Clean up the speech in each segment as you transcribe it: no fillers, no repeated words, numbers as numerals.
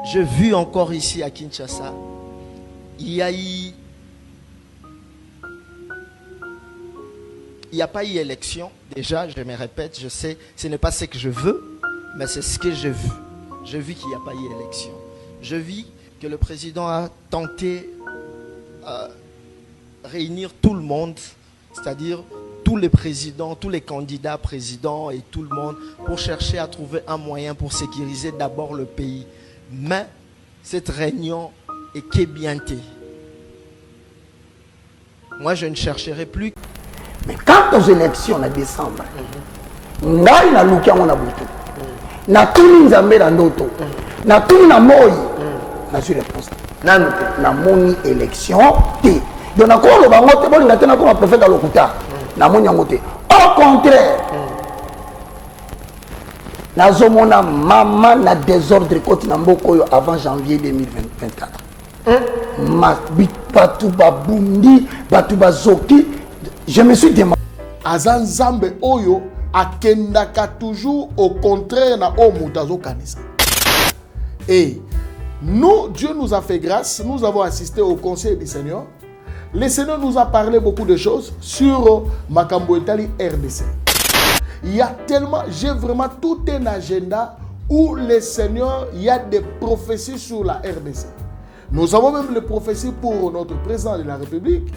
j'ai vu encore ici à Kinshasa, il n'y a pas eu élection. Déjà, je me répète, je sais, ce n'est pas ce que je veux, mais c'est ce que j'ai vu. J'ai vu qu'il n'y a pas eu élection. Je vis que le président a tenté réunir tout le monde, c'est-à-dire tous les présidents, tous les candidats présidents et tout le monde pour chercher à trouver un moyen pour sécuriser d'abord le pays. Mais cette réunion est qu'ébientée. Moi, je ne chercherai plus. Mais quant aux élections en décembre, ngai na lukia mona butu. Na tuni nzambe na ndoto. Na tuni na moi. Na suis réponse. Na moni élection té. Donc na ko lo bango té bolinga té na ko prophète Lokuta. Na moni yango té. Au contraire. Na zomona mama na désordre côté na mboko yo avant janvier 2024. Ma batu babundi, batu bazoki. Je me suis demandé. Azan Zambe Oyo akendaka toujours au contraire na Omutazo Kanisa. Et nous, Dieu nous a fait grâce, nous avons assisté au conseil du Seigneur. Le Seigneur nous a parlé beaucoup de choses sur Makambo Etali RDC. Il y a tellement, j'ai vraiment tout un agenda où le Seigneur, il y a des prophéties sur la RDC. Nous avons même les prophéties pour notre président de la République.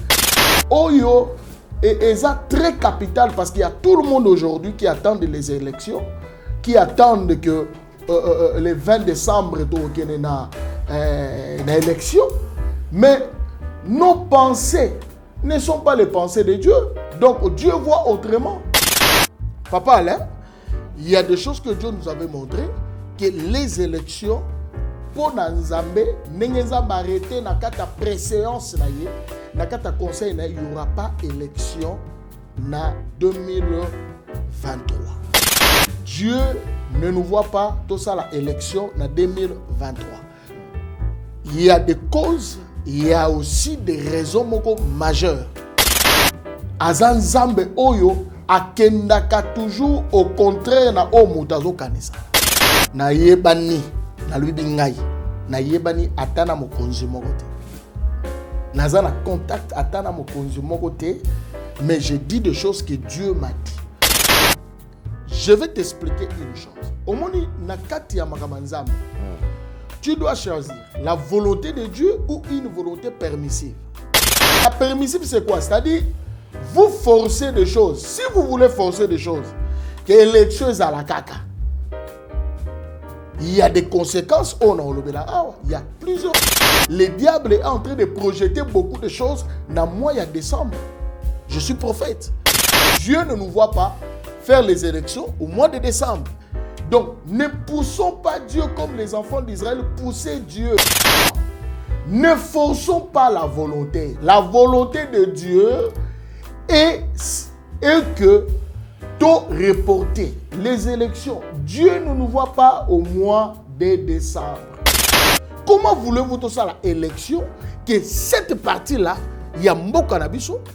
Oyo est très capital parce qu'il y a tout le monde aujourd'hui qui attend les élections, qui attendent que le 20 décembre il y ait une élection. Mais nos pensées ne sont pas les pensées de Dieu. Donc Dieu voit autrement. Papa Alain, il y a des choses que Dieu nous avait montrées, que les élections, pour Nzambe, Nzambe arrêté na kata préséance na ye, na kata conseil na il n'y aura pas élection na 2023. Dieu ne nous voit pas tout ça la élection na 2023. Il y a des causes, il y a aussi des raisons majeures. Azan Zambe Oyo akendaka toujours au contraire na Omutazo Kanisa. Na yebani na lui bingai na yebani atana mokonzi mokote naza na contact atana mokonzi mokote, mais je dis des choses que Dieu m'a dit. Je vais t'expliquer une chose. Au moni na kati ya makamanzam, tu dois choisir la volonté de Dieu ou une volonté permissive. La permissive c'est quoi? C'est-à-dire vous forcez des choses. Si vous voulez forcer des choses, que l'élection est à la caca, il y a des conséquences. Il y a plusieurs. Le diable est en train de projeter beaucoup de choses dans le mois de décembre. Je suis prophète. Dieu ne nous voit pas faire les élections au mois de décembre. Donc, ne poussons pas Dieu comme les enfants d'Israël poussaient Dieu. Ne forçons pas la volonté. La volonté de Dieu est que tout reporter les élections. Dieu ne nous voit pas au mois de décembre. Comment voulez-vous tout ça, l'élection, que cette partie-là, il y a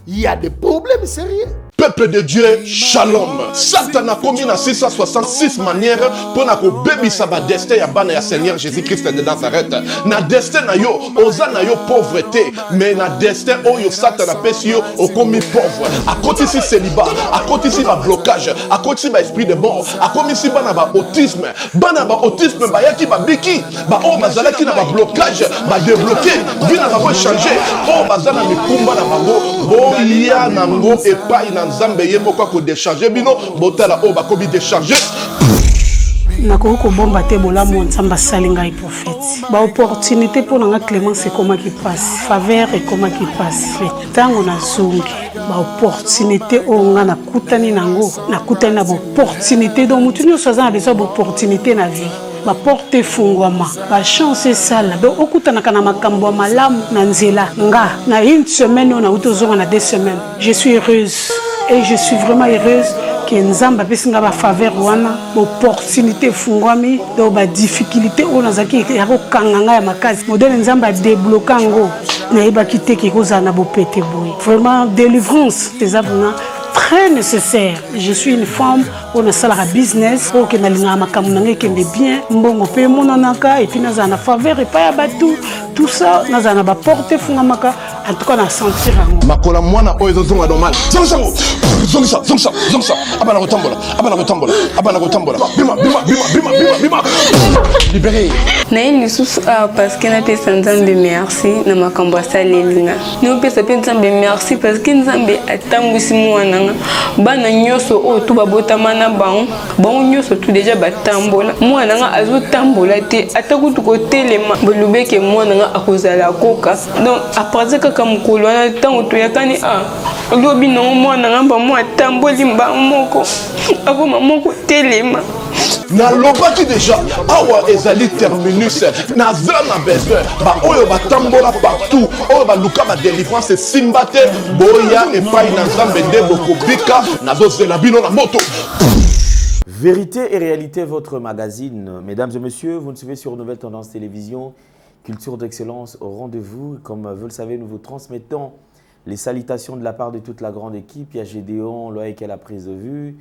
il y a des problèmes sérieux. Peuple de Dieu, shalom. Satan a commis 666 manières pour que baby saba destin ya bana ya Seigneur Jésus-Christ de Nazareth. Na destin na yo, oza na yo pauvreté, mais na destin oyo Satan a pesi yo au commis pauvre. A côté si célibat, à côté si ba blocage, à côté si ba esprit de mort, à côté si bana ba autisme ba yaki ba biki, ba o bazala ki na ba blocage, ba débloquer, vina ba ko changer, o bazala mi kumba na bango, bo ya nango et pas Nzambe yemoko ko décharger bino botala o bakobi décharger nakoko ko bomba te bolamu Nzambe salinga et prophète ba opportunité pour nga Clémence comment qui passe faveur et comment qui passe tango na zungi ba opportunité o nga na kutani nango na kutani na opportunité donc mutu nyo soza na besoin opportunité na vie ba porte fungwama ba chance sala do okutana kana makambo malamu na nzela nga na une semaine on a utozonga na 2 semaines. Je suis heureuse et je suis vraiment heureuse que Nzamba pesinga ba faveur wana opportunité fungwami do ba difficulté on azaki ya ko kanganga ya makazi modèle Nzamba débloquer ngo na yeba kité ki koza na bo pété boy vraiment délivrance des abuna très nécessaire. Je suis une femme, on a ça la business, on a linga makamuna qui est bien, mbongo pe monanaka et puis naza na faveur et pas batou, tout ça naza na ba porter fungamaka, en tout cas na sentir amour. Makola mwana oyo zonga normal. Zongsa. Abana rotambola. Bima. Libéré. Na une sous parce que na pesa nzambe merci na makambo asalenga. Na pesa pe nzambe merci parce que nzambe atambwisi mwana nga. Bana nyoso o tu babotama na bango nyoso tu déjà batambola. Mwana nga azotambola te atakutu ko telema bolubeke mwana nga akozala koka. Donc après kaka mukolo na tango to yakani lobi no mwana nga ba mwa tamboli mba moko. Akoma moko telema. Na lobaki déjà awa ezali terminus na zana besoin ba oyo batambola partout oyo ba luka ba délivrance simbate boya et pas na nzambe nde bokobika na dozela bino na moto. Vérité et réalité, votre magazine. Mesdames et messieurs, vous nous suivez sur Nouvelle Tendance Télévision, culture d'excellence au rendez-vous. Comme vous le savez, nous vous transmettons les salutations de la part de toute la grande équipe. Il y a Gédéon, Loïc qui a la prise de vue.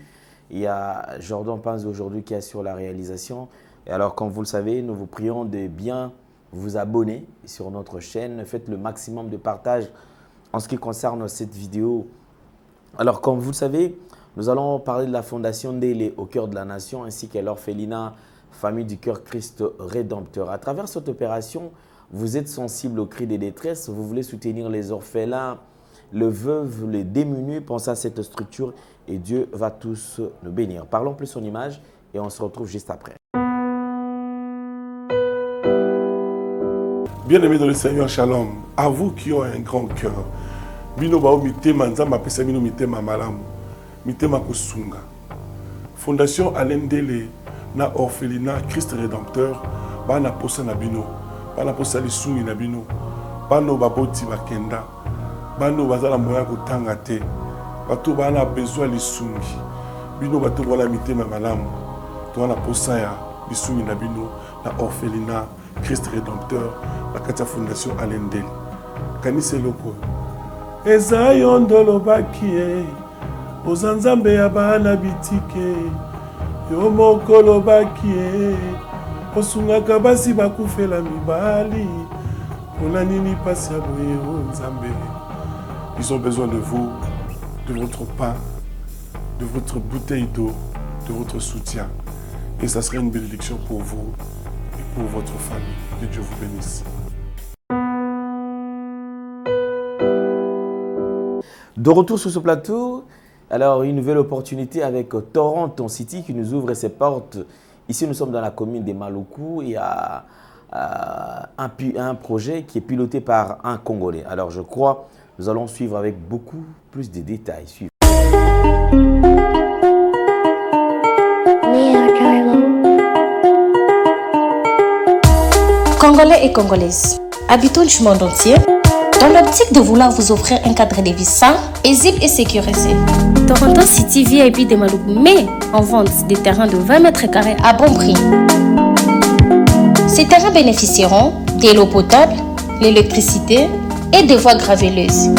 Il y a Jordan Panz aujourd'hui qui assure la réalisation. Et alors, comme vous le savez, nous vous prions de bien vous abonner sur notre chaîne. Faites le maximum de partage en ce qui concerne cette vidéo. Alors, comme vous le savez, nous allons parler de la Fondation Ndélé au cœur de la nation ainsi qu'à l'orphelinat Famille du Cœur Christ Rédempteur. À travers cette opération, vous êtes sensible aux cris de détresse. Vous voulez soutenir les orphelins, les veuves, les démunis. Pensez à cette structure et Dieu va tous nous bénir. Parlons plus son image et on se retrouve juste après. Bien-aimés dans le Seigneur, shalom. À vous qui ont un grand cœur. Bino bao mitema nzamba pesa bino mitema malamu. Mitema kosunga. Fondation Alain Ndélé na orphelinat Christ Rédempteur bana posa na bino. Bana posa lisungi na bino. Bano baboti bakenda. Bano bazala moya kotanga te. Bato bana besoin lisungi. Bino bato wala mitema malamu. To wana posa ya lisungi na bino na orphelinat Christ Rédempteur la Katia Fondation Alain Ndélé. Kanise loko. Eza yondolo bakie. Ozanzambe ya bana bitike. Yo mokolo bakie. Osungaka basi bakufela mibali. Pona nini pasi ya boye o nzambe. Ils ont besoin de vous, de votre pain, de votre bouteille d'eau, de votre soutien. Et ça serait une bénédiction pour vous et pour votre famille. Que Dieu vous bénisse. De retour sur ce plateau, alors une nouvelle opportunité avec Toronto City qui nous ouvre ses portes. Ici, nous sommes dans la commune de Maluku. Il y a un projet qui est piloté par un Congolais. Alors, je crois nous allons suivre avec beaucoup plus de détails. Suivez. Congolais et Congolaises, habitants du monde entier, dans l'optique de vouloir vous offrir un cadre de vie sain, paisible et sécurisé, Toronto City VIP de Maluku met en vente des terrains de 20 mètres carrés à bon prix. Ces terrains bénéficieront de l'eau potable, l'électricité et des voies gravelleuses.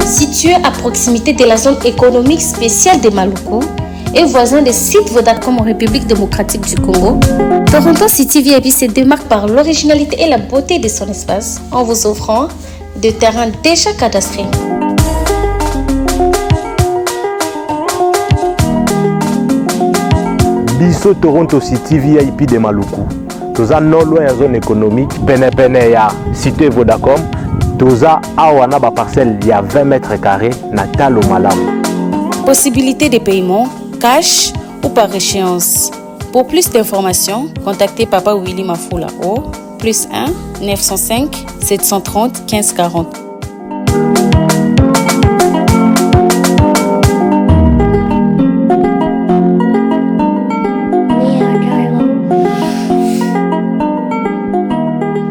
Situé à proximité de la zone économique spéciale de Maluku et voisin des sites Vodacom en République démocratique du Congo, Toronto City VIP se démarque par l'originalité et la beauté de son espace en vous offrant des terrains déjà cadastrés. Biso Toronto City VIP de Maluku. Toza non loin ya zone économique, pene ya cité Vodacom. Toza awana ba parcelle ya 20 mètres carrés na talo malamu. Possibilité de paiement, cash ou par échéance. Pour plus d'informations, contactez Papa Willy Mafoula au +1 905 730 15 40.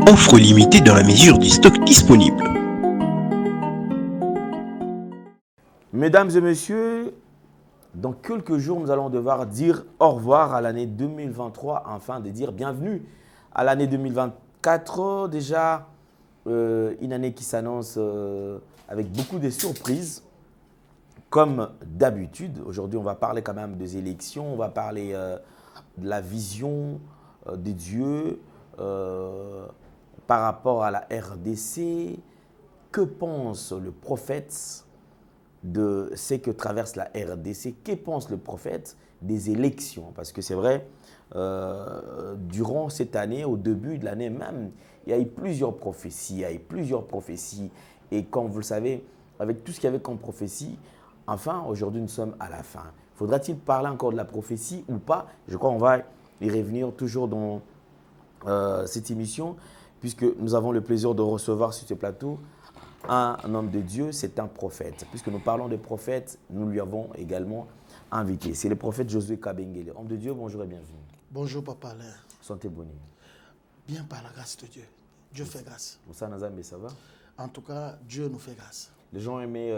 Offre limitée dans la mesure du stock disponible. Mesdames et messieurs, dans quelques jours, nous allons devoir dire au revoir à l'année 2023, afin de dire bienvenue à l'année 2024. Déjà, une année qui s'annonce avec beaucoup de surprises. Comme d'habitude, aujourd'hui on va parler quand même des élections, on va parler de la vision de Dieu par rapport à la RDC. Que pense le prophète de ce que traverse la RDC? Que pense le prophète des élections? Parce que c'est vrai, durant cette année, au début de l'année même, il y a eu plusieurs prophéties, Et comme vous le savez, avec tout ce qu'il y avait comme prophétie, enfin, aujourd'hui, nous sommes à la fin. Faudra-t-il parler encore de la prophétie ou pas? Je crois qu'on va y revenir toujours dans cette émission, puisque nous avons le plaisir de recevoir sur ce plateau un homme de Dieu, c'est un prophète. Puisque nous parlons de prophètes, nous lui avons également invité. C'est le prophète Josué Kabengele. Homme de Dieu, bonjour et bienvenue. Bonjour, Papa Alain. Santé bonne. Bien par la grâce de Dieu. Dieu fait grâce. Moussa Nazambe, ça va? En tout cas, Dieu nous fait grâce. Les gens aimaient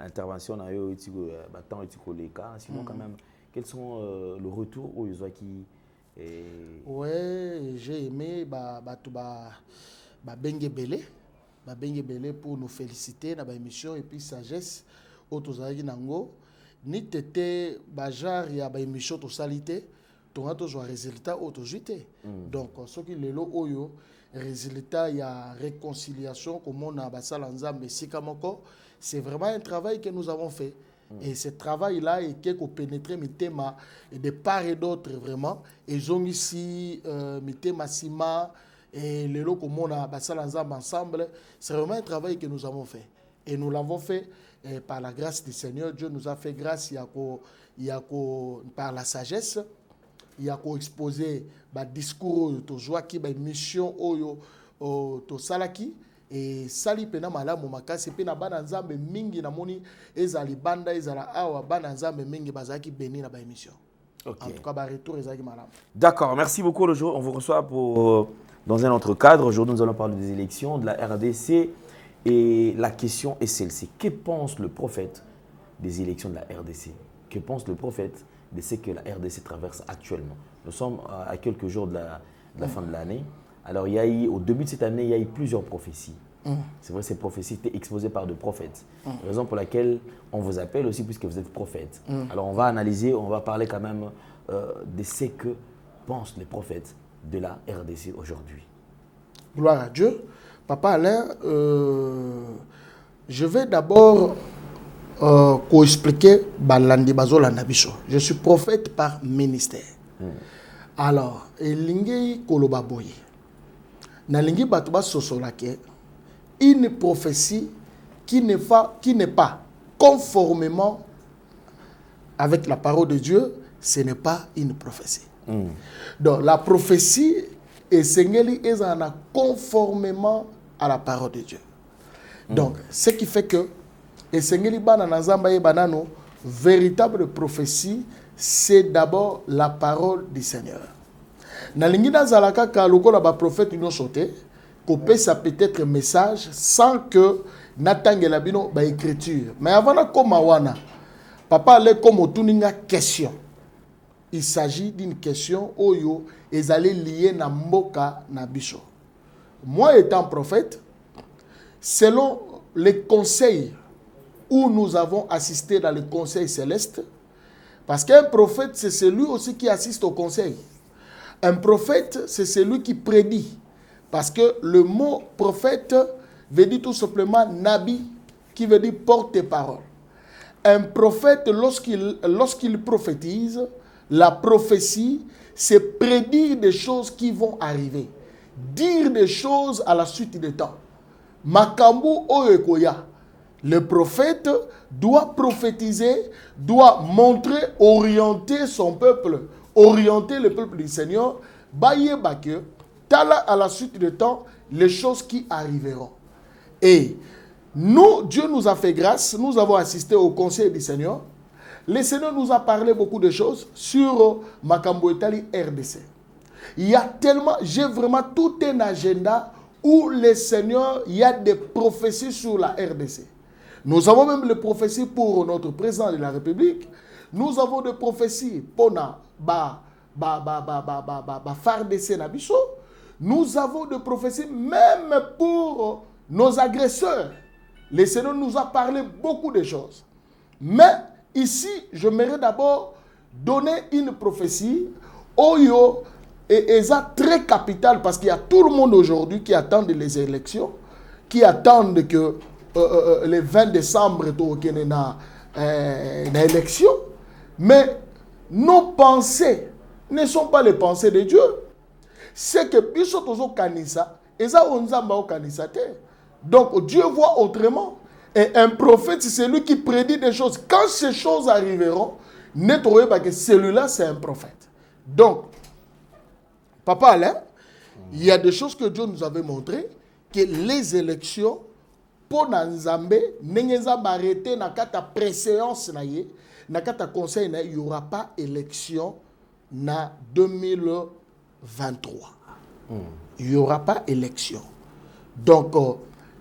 l'intervention dans les cas. Sinon, quand même, quels sont le retour aux Yozoaki? Oui, j'ai aimé Bengue Belé pour nous féliciter dans l'émission et puis sagesse autozaki nango ni tété bajar ya ba émission to salité to ngato zo résultat auto juté donc ce qui lelo oyo résultat ya réconciliation comme on a basala nzambe sikamoko, c'est vraiment un travail que nous avons fait. Et ce travail-là est qui pénétrer mes thèmes de part et d'autre vraiment. Et ils ont ici mes thèmes Sima et les locaux comme on a basala nzambe ensemble. C'est vraiment un travail que nous avons fait. Et nous l'avons fait par la grâce du Seigneur. Dieu nous a fait grâce par la sagesse. Il y a exposé le discours de Joaki, la mission de Salaki. Et Sali pena malamu makasi pena bana nzambe mingi na moni ezali banda ezala awa bana nzambe mingi bazaki béni na ba émission. Okay. En tout cas, ba retour ezali malamu. D'accord, merci beaucoup le jour. On vous reçoit dans un autre cadre. Aujourd'hui, nous allons parler des élections, de la RDC. Et la question est celle-ci. Que pense le prophète des élections de la RDC? Que pense le prophète de ce que la RDC traverse actuellement? Nous sommes à quelques jours de la fin de l'année. Alors, il y a eu, au début de cette année, il y a eu plusieurs prophéties. C'est vrai, ces prophéties étaient exposées par des prophètes. Raison pour laquelle on vous appelle aussi, puisque vous êtes prophète. Alors, on va analyser, on va parler quand même de ce que pensent les prophètes de la RDC aujourd'hui. Gloire à Dieu. Papa Alain, je vais d'abord expliquer Balandi Bazolanda Biso. Je suis prophète par ministère. Alors, Elingi Kolobaboye. Nalingi Batuba Sosolake, une prophétie qui n'est pas conformément avec la parole de Dieu, ce n'est pas une prophétie. Donc, la prophétie est Sengeli est conformément à la parole de Dieu. Donc, ce qui fait que Sengeli Bananazamba et Banano, véritable prophétie, c'est d'abord la parole du Seigneur. Nalingina Zalaka Kaloko la prophète union sauté, copé ça peut-être message sans que Natangela bino ba écriture. Mais avant la komawana, papa allait comme otuninga question. Il s'agit d'une question oyo ezali lié na mboka na biso. Moi étant prophète, selon les conseils où nous avons assisté dans le conseil céleste, parce qu'un prophète, c'est celui aussi qui assiste au conseil. Un prophète, c'est celui qui prédit. Parce que le mot prophète veut dire tout simplement nabi, qui veut dire porte-parole. Un prophète, lorsqu'il prophétise, la prophétie, c'est prédire des choses qui vont arriver. Dire des choses à la suite des temps. Makambu oekoya. Le prophète doit prophétiser, doit montrer, orienter son peuple, orienter le peuple du Seigneur, baye bakye, tala à la suite du temps, les choses qui arriveront. Et nous, Dieu nous a fait grâce, nous avons assisté au conseil du Seigneur. Le Seigneur nous a parlé beaucoup de choses sur Makambo Etali RDC. Il y a tellement, j'ai vraiment tout un agenda où le Seigneur, il y a des prophéties sur la RDC. Nous avons même les prophéties pour notre président de la République. Nous avons des prophéties pour FARDC Nabiso. Nous avons des prophéties même pour nos agresseurs. Le Seigneur nous a parlé beaucoup de choses. Mais ici, j'aimerais d'abord donner une prophétie Oyo et ça très capital parce qu'il y a tout le monde aujourd'hui qui attend les élections, qui attendent que le 20 décembre il y ait une élection. Mais nos pensées ne sont pas les pensées de Dieu. C'est que biso tozo kanisa, eza onzamba o kanisa te. Donc Dieu voit autrement. Et un prophète, c'est celui qui prédit des choses. Quand ces choses arriveront, nettoyez parce que celui-là, c'est un prophète. Donc, Papa Alain, il y a des choses que Dieu nous avait montrées, que les élections, pour Nzambe, n'engeza arrêté na kata préséance na ye, na kata conseil na il y aura pas élection na 2023. Il n'y aura pas élection. Donc,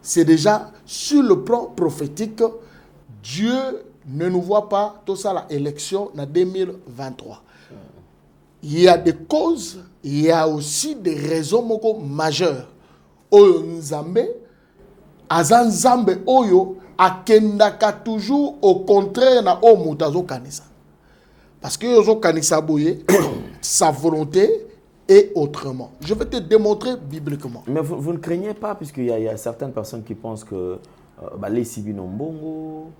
c'est déjà sur le plan prophétique, Dieu ne nous voit pas tout ça l'élection en 2023. Il y a des causes, il y a aussi des raisons majeures. Oyo Nzambe, Azanzambe Oyo, akendaka toujours au contraire na o mutazo kanisa. Parce que yozo kanisa boye, sa volonté et autrement. Je vais te démontrer bibliquement. Mais vous ne craignez pas, puisqu'il y a certaines personnes qui pensent que les Sibinombongo,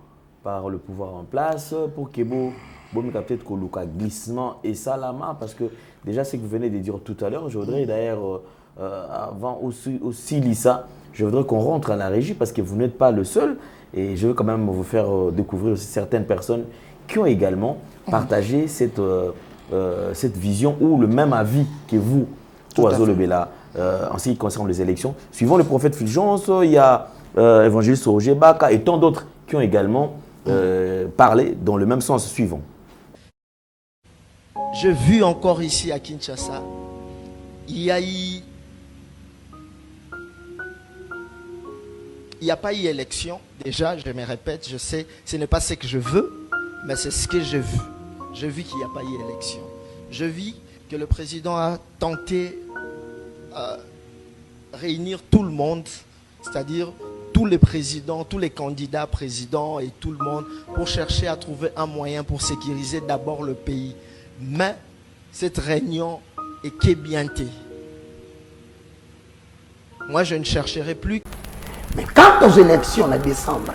par le pouvoir en place, pour que peut-être que glissement et salama, parce que déjà ce que vous venez de dire tout à l'heure, je voudrais d'ailleurs, avant aussi Lisa, je voudrais qu'on rentre à la régie, parce que vous n'êtes pas le seul, et je veux quand même vous faire découvrir aussi certaines personnes qui ont également partagé cette vision ou le même avis que vous, Oiseau Le Bella, en ce qui concerne les élections. Suivant le prophète Fulgence, il y a évangéliste Roger Baka et tant d'autres qui ont également parlé dans le même sens suivant. J'ai vu encore ici à Kinshasa, il n'y a pas eu élection. Déjà, je me répète, je sais, ce n'est pas ce que je veux, mais c'est ce que j'ai vu. J'ai vu qu'il n'y a pas eu élection. Je vis que le président a tenté de réunir tout le monde, c'est-à-dire tous les présidents, tous les candidats présidents et tout le monde pour chercher à trouver un moyen pour sécuriser d'abord le pays. Mais cette réunion est qu'ébientée. Moi, je ne chercherai plus. Mais quand aux élections en décembre,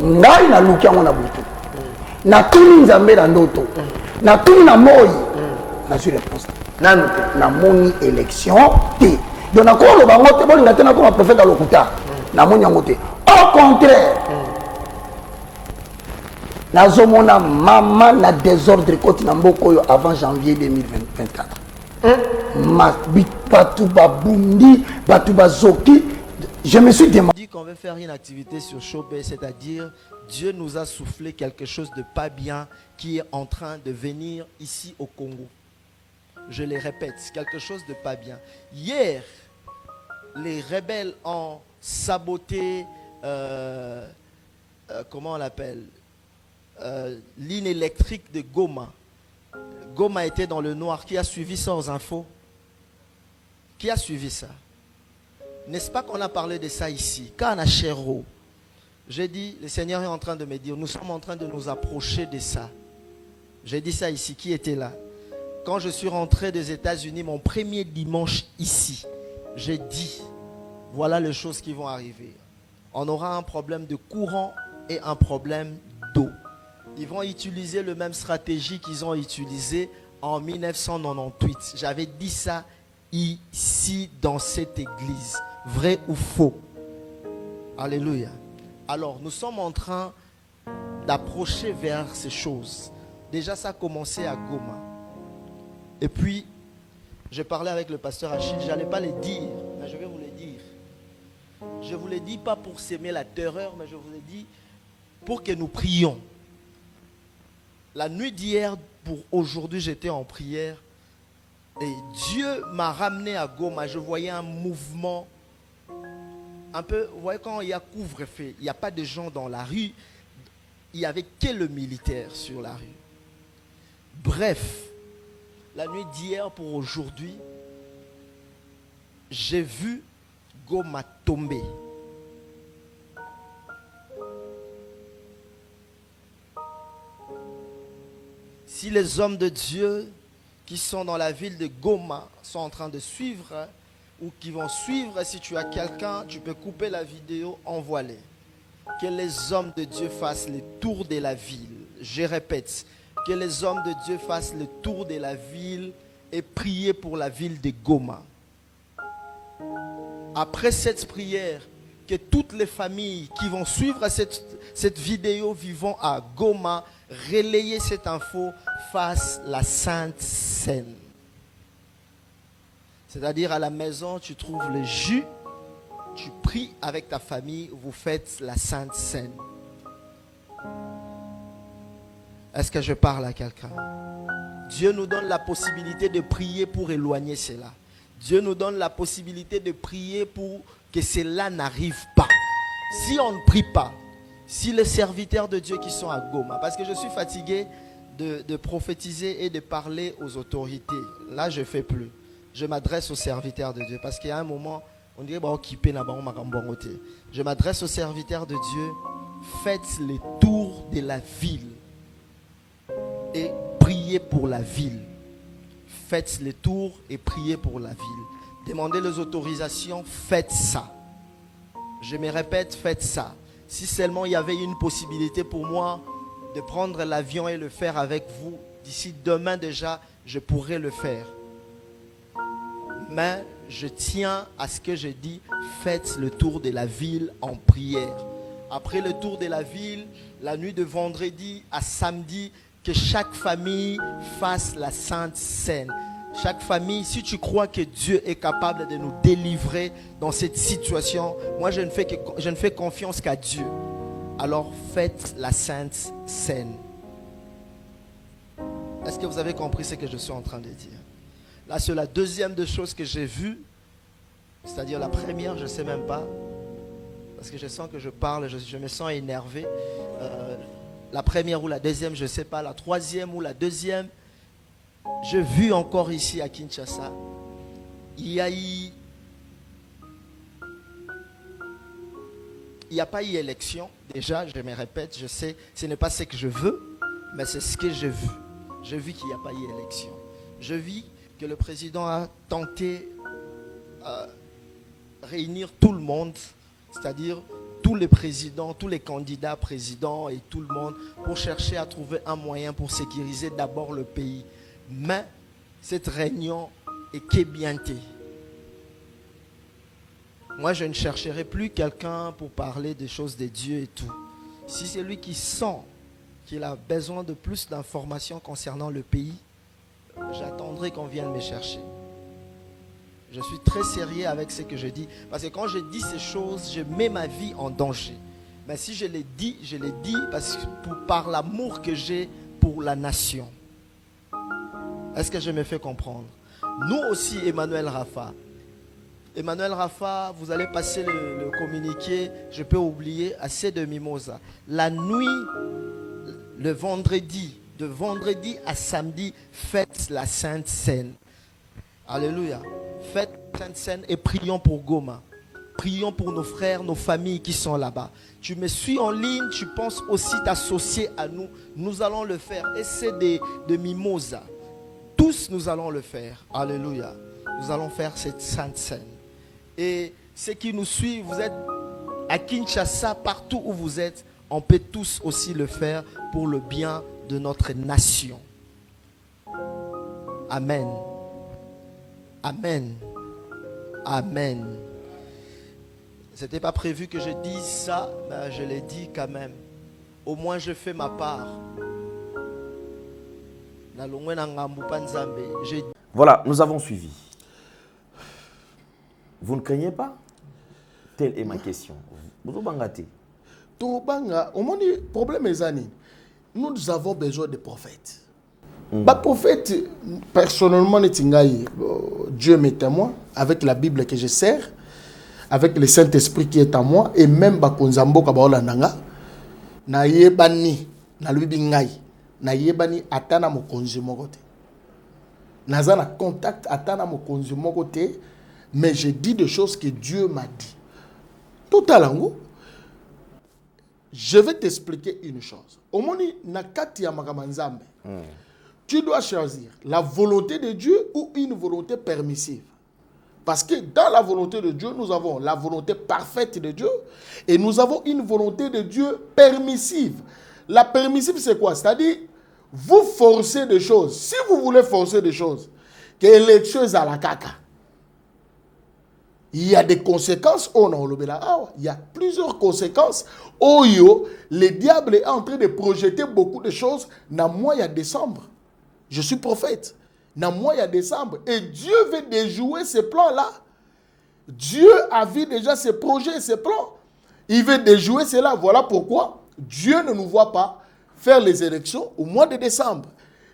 ngai na lukia mona butu. Na tuni nzambe na ndoto. Na tuni na moi. Na sur réponse. Na moni élection té. Donc na ko lo bango té bolinga té na ko prophète alokuta. Na moni yango té. Au contraire. Na zomona mama na désordre côté na mboko yo avant janvier 2024. Ma batu babundi, batu bazoki. Je me suis demandé qu'on veut faire une activité sur Chobé, c'est-à-dire Dieu nous a soufflé quelque chose de pas bien qui est en train de venir ici au Congo. Je le répète, quelque chose de pas bien. Hier, les rebelles ont saboté, comment on l'appelle, ligne électrique de Goma. Goma était dans le noir. Qui a suivi ça aux infos? Qui a suivi ça? N'est-ce pas qu'on a parlé de ça ici? Quand on a Chéro, j'ai dit, le Seigneur est en train de me dire, nous sommes en train de nous approcher de ça. J'ai dit ça ici. Qui était là? Quand je suis rentré des États-Unis, mon premier dimanche ici, j'ai dit, voilà les choses qui vont arriver. On aura un problème de courant et un problème d'eau. Ils vont utiliser la même stratégie qu'ils ont utilisée en 1998. J'avais dit ça ici dans cette église. Vrai ou faux? Alléluia. Alors, nous sommes en train d'approcher vers ces choses. Déjà, ça a commencé à Goma. Et puis, je parlais avec le pasteur Achille. Je n'allais pas les dire, mais je vais vous les dire. Je ne vous les dis pas pour s'aimer la terreur, mais je vous les dis pour que nous prions. La nuit d'hier, pour aujourd'hui, j'étais en prière. Et Dieu m'a ramené à Goma. Je voyais un mouvement un peu, vous voyez, quand il y a couvre-feu, il n'y a pas de gens dans la rue. Il n'y avait que le militaire sur la rue. Bref, la nuit d'hier pour aujourd'hui, j'ai vu Goma tomber. Si les hommes de Dieu qui sont dans la ville de Goma sont en train de suivre ou qui vont suivre, si tu as quelqu'un, tu peux couper la vidéo, envoie-les. Que les hommes de Dieu fassent le tour de la ville. Je répète, que les hommes de Dieu fassent le tour de la ville et prier pour la ville de Goma. Après cette prière, que toutes les familles qui vont suivre cette vidéo vivant à Goma, relayer cette info, fassent la Sainte Seine. C'est-à-dire à la maison, tu trouves le jus, tu pries avec ta famille, vous faites la Sainte Seine. Est-ce que je parle à quelqu'un? Dieu nous donne la possibilité de prier pour éloigner cela. Dieu nous donne la possibilité de prier pour que cela n'arrive pas. Si on ne prie pas, si les serviteurs de Dieu qui sont à Goma, parce que je suis fatigué de prophétiser et de parler aux autorités. Là, je ne fais plus. Je m'adresse aux serviteurs de Dieu. Parce qu'il y a un moment, on dirait je m'adresse aux serviteurs de Dieu. Faites le tour de la ville et priez pour la ville. Faites le tour et priez pour la ville. Demandez les autorisations, faites ça. Je me répète, faites ça. Si seulement il y avait une possibilité pour moi de prendre l'avion et le faire avec vous, d'ici demain déjà, je pourrais le faire. Mais je tiens à ce que je dis, faites le tour de la ville en prière. Après le tour de la ville, la nuit de vendredi à samedi, que chaque famille fasse la Sainte Seine. Chaque famille, si tu crois que Dieu est capable de nous délivrer dans cette situation, moi je ne fais confiance qu'à Dieu. Alors faites la Sainte Seine. Est-ce que vous avez compris ce que je suis en train de dire? Là, c'est la deuxième des choses que j'ai vues. C'est-à-dire la première, je ne sais même pas. Parce que je sens que je parle, je me sens énervé. La première ou la deuxième, je ne sais pas. La troisième ou la deuxième. J'ai vu encore ici à Kinshasa. Il n'y a pas eu élection. Déjà, je me répète, je sais, ce n'est pas ce que je veux, mais c'est ce que j'ai vu. J'ai vu qu'il n'y a pas eu élection. Je vis que le président a tenté de réunir tout le monde, c'est-à-dire tous les présidents, tous les candidats présidents et tout le monde pour chercher à trouver un moyen pour sécuriser d'abord le pays. Mais cette réunion est qu'ébientée. Moi, je ne chercherai plus quelqu'un pour parler des choses de Dieu et tout. Si c'est lui qui sent qu'il a besoin de plus d'informations concernant le pays, j'attendrai qu'on vienne me chercher. Je suis très sérieux avec ce que je dis. Parce que quand je dis ces choses, je mets ma vie en danger. Mais si je les dis parce que par l'amour que j'ai pour la nation. Est-ce que je me fais comprendre? Nous aussi, Emmanuel Rafa. Emmanuel Rafa, vous allez passer le communiqué, je peux oublier, assez de mimosa. La nuit, le vendredi, de vendredi à samedi, faites la Sainte Seine. Alléluia. Faites la Sainte Seine et prions pour Goma. Prions pour nos frères, nos familles qui sont là-bas. Tu me suis en ligne, tu penses aussi t'associer à nous. Nous allons le faire. Et c'est de mimosa. Tous nous allons le faire. Alléluia. Nous allons faire cette Sainte Seine. Et ceux qui nous suivent, vous êtes à Kinshasa, partout où vous êtes, on peut tous aussi le faire pour le bien de notre nation. Amen. Amen. Amen. Ce n'était pas prévu que je dise ça, mais je l'ai dit quand même. Au moins je fais ma part. Voilà, nous avons suivi. Vous ne craignez pas? Telle est ma question. Vous bangate. Au moins, le problème est zani. Nous avons besoin de prophètes. Bah, prophète, personnellement, Dieu m'est témoin avec la Bible que je sers, avec le Saint-Esprit qui est en moi, et même Bakonzambo Kabaola Nanga, na yebani, na lui bingai, na yebani atana mokonzi mokote. Nazana contact atana mokonzi mokote, Mais j'ai dit des choses que Dieu m'a dit. Tout à l'angle, je vais t'expliquer une chose. Au moment nakati ya makamanzambe, tu dois choisir la volonté de Dieu ou une volonté permissive. Parce que dans la volonté de Dieu, nous avons la volonté parfaite de Dieu et nous avons une volonté de Dieu permissive. La permissive, c'est quoi? C'est-à-dire, vous forcez des choses. Si vous voulez forcer des choses, que les choses à la caca, il y a des conséquences. Oh non, il y a plusieurs conséquences. Oh yo, le diable est en train de projeter beaucoup de choses dans le mois de décembre. Je suis prophète. Dans le mois de décembre. Et Dieu veut déjouer ces plans-là. Dieu a vu déjà ses projets, ses plans. Il veut déjouer cela. Voilà pourquoi Dieu ne nous voit pas faire les élections au mois de décembre.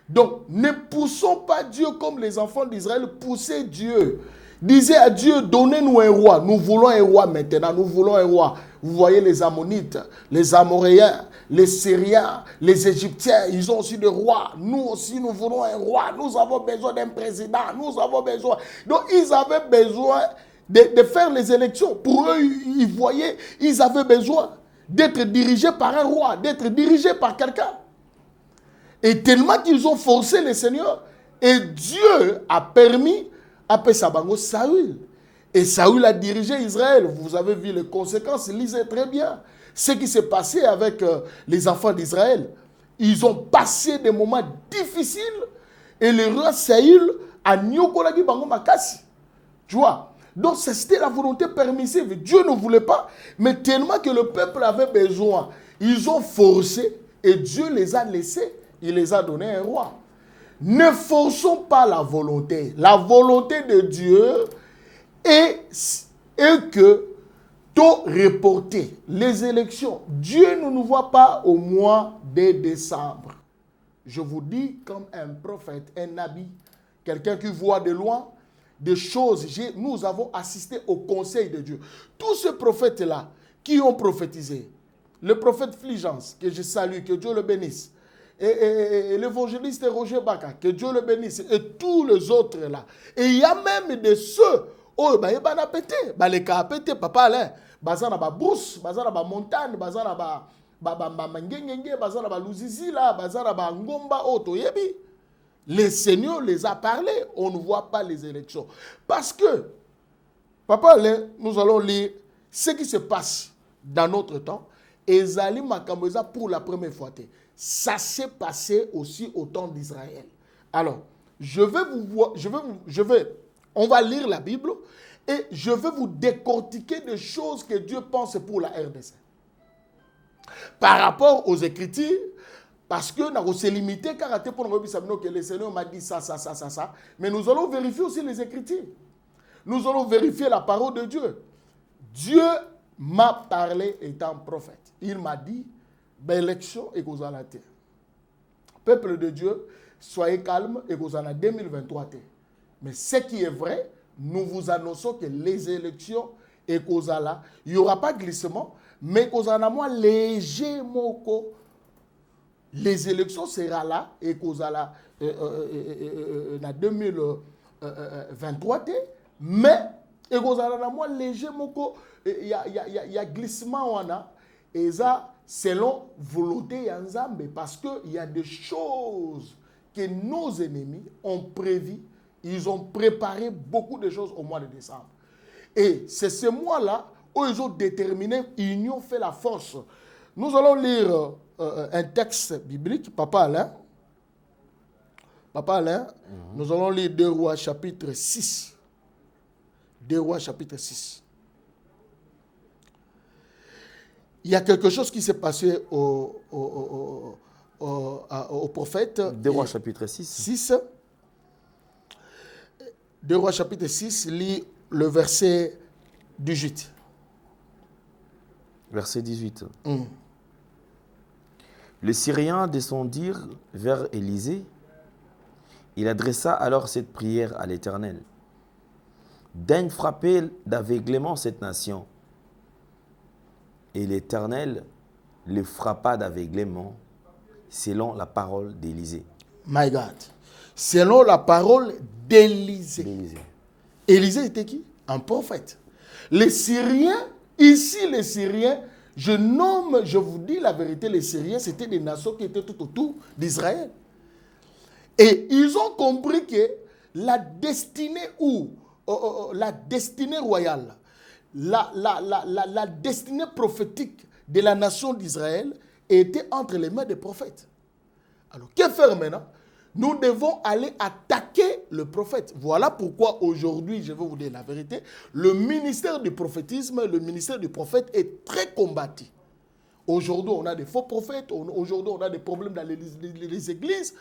Donc, ne poussons pas Dieu comme les enfants d'Israël poussaient Dieu. Disait à Dieu, donnez-nous un roi. Nous voulons un roi maintenant. Nous voulons un roi. Vous voyez les Ammonites, les Amoréens, les Syriens, les Égyptiens, ils ont aussi des rois. Nous aussi, nous voulons un roi. Nous avons besoin d'un président. Nous avons besoin. Donc, ils avaient besoin de faire les élections. Pour eux, ils voyaient, ils avaient besoin d'être dirigés par un roi, d'être dirigés par quelqu'un. Et tellement qu'ils ont forcé le Seigneur. Et Dieu a permis à Sabango Saül. Et Saül a dirigé Israël. Vous avez vu les conséquences, lisez très bien. Ce qui s'est passé avec les enfants d'Israël. Ils ont passé des moments difficiles. Et le roi Saül a nyokolagi bango makasi. Tu vois? Donc c'était la volonté permissive. Dieu ne voulait pas. Mais tellement que le peuple avait besoin. Ils ont forcé. Et Dieu les a laissés. Il les a donné un roi. Ne forçons pas la volonté. La volonté de Dieu est que tout reporter les élections. Dieu ne nous voit pas au mois de décembre. Je vous dis comme un prophète, un nabi, quelqu'un qui voit de loin des choses. Nous avons assisté au conseil de Dieu. Tous ces prophètes-là qui ont prophétisé, le prophète Fligence, que je salue, que Dieu le bénisse, et l'évangéliste Roger Baka, que Dieu le bénisse, et tous les autres là. Et il y a même de ceux, oh, bah, il y a pété, bah, les cas pété, papa, Alain, bah, ça n'a pas brousse, bah, ça n'a pas montagne, bah, ça n'a pas, bah, ça n'a pas louzizi là, bah, ça n'a pas ngomba, auto, yebi. Le Seigneur les a parlé, on ne voit pas les élections. Parce que, papa, Alain, nous allons lire ce qui se passe dans notre temps, et Zali Makamboza pour la première fois. Ça s'est passé aussi au temps d'Israël. Alors, on va lire la Bible et je vais vous décortiquer des choses que Dieu pense pour la RDC. Par rapport aux Écritures, parce que nous avons limité car que le Seigneur m'a dit ça, mais nous allons vérifier aussi les Écritures. Nous allons vérifier la parole de Dieu. Dieu m'a parlé étant prophète. Il m'a dit, élection et cause à la terre. Peuple de Dieu, soyez calme et cause à la 2023. Mais ce qui est vrai, nous vous annonçons que les élections et cause à la, il n'y aura pas de glissement, mais cause à la moi léger moko. Les élections seront là et cause à la 2023, mais et cause à la moi léger moko, il y a glissement on a et ça selon volonté Yanzambe, parce qu'il y a des choses que nos ennemis ont prévues. Ils ont préparé beaucoup de choses au mois de décembre. Et c'est ce mois-là où ils ont déterminé, union fait la force. Nous allons lire un texte biblique, Papa Alain. Nous allons lire 2 Rois chapitre 6. 2 Rois chapitre 6. Il y a quelque chose qui s'est passé au prophète. 2 Rois chapitre 6. 2 Rois chapitre 6, lit le verset 18. Verset 18. Les Syriens descendirent vers Élisée. Il adressa alors cette prière à l'Éternel. Daigne frapper d'aveuglement cette nation. Et l'Éternel le frappa d'aveuglement selon la parole d'Élisée. My God. Selon la parole d'Élisée. Élisée était qui? un prophète. Les Syriens, ici les Syriens, je vous dis la vérité, les Syriens, c'était des nations qui étaient tout autour d'Israël. Et ils ont compris que la destinée la destinée royale, la destinée prophétique de la nation d'Israël était entre les mains des prophètes. Alors, que faire maintenant? Nous devons aller attaquer le prophète. Voilà pourquoi aujourd'hui, je vais vous dire la vérité, le ministère du prophétisme, le ministère du prophète est très combattu. Aujourd'hui, on a des faux prophètes, aujourd'hui, on a des problèmes dans les églises.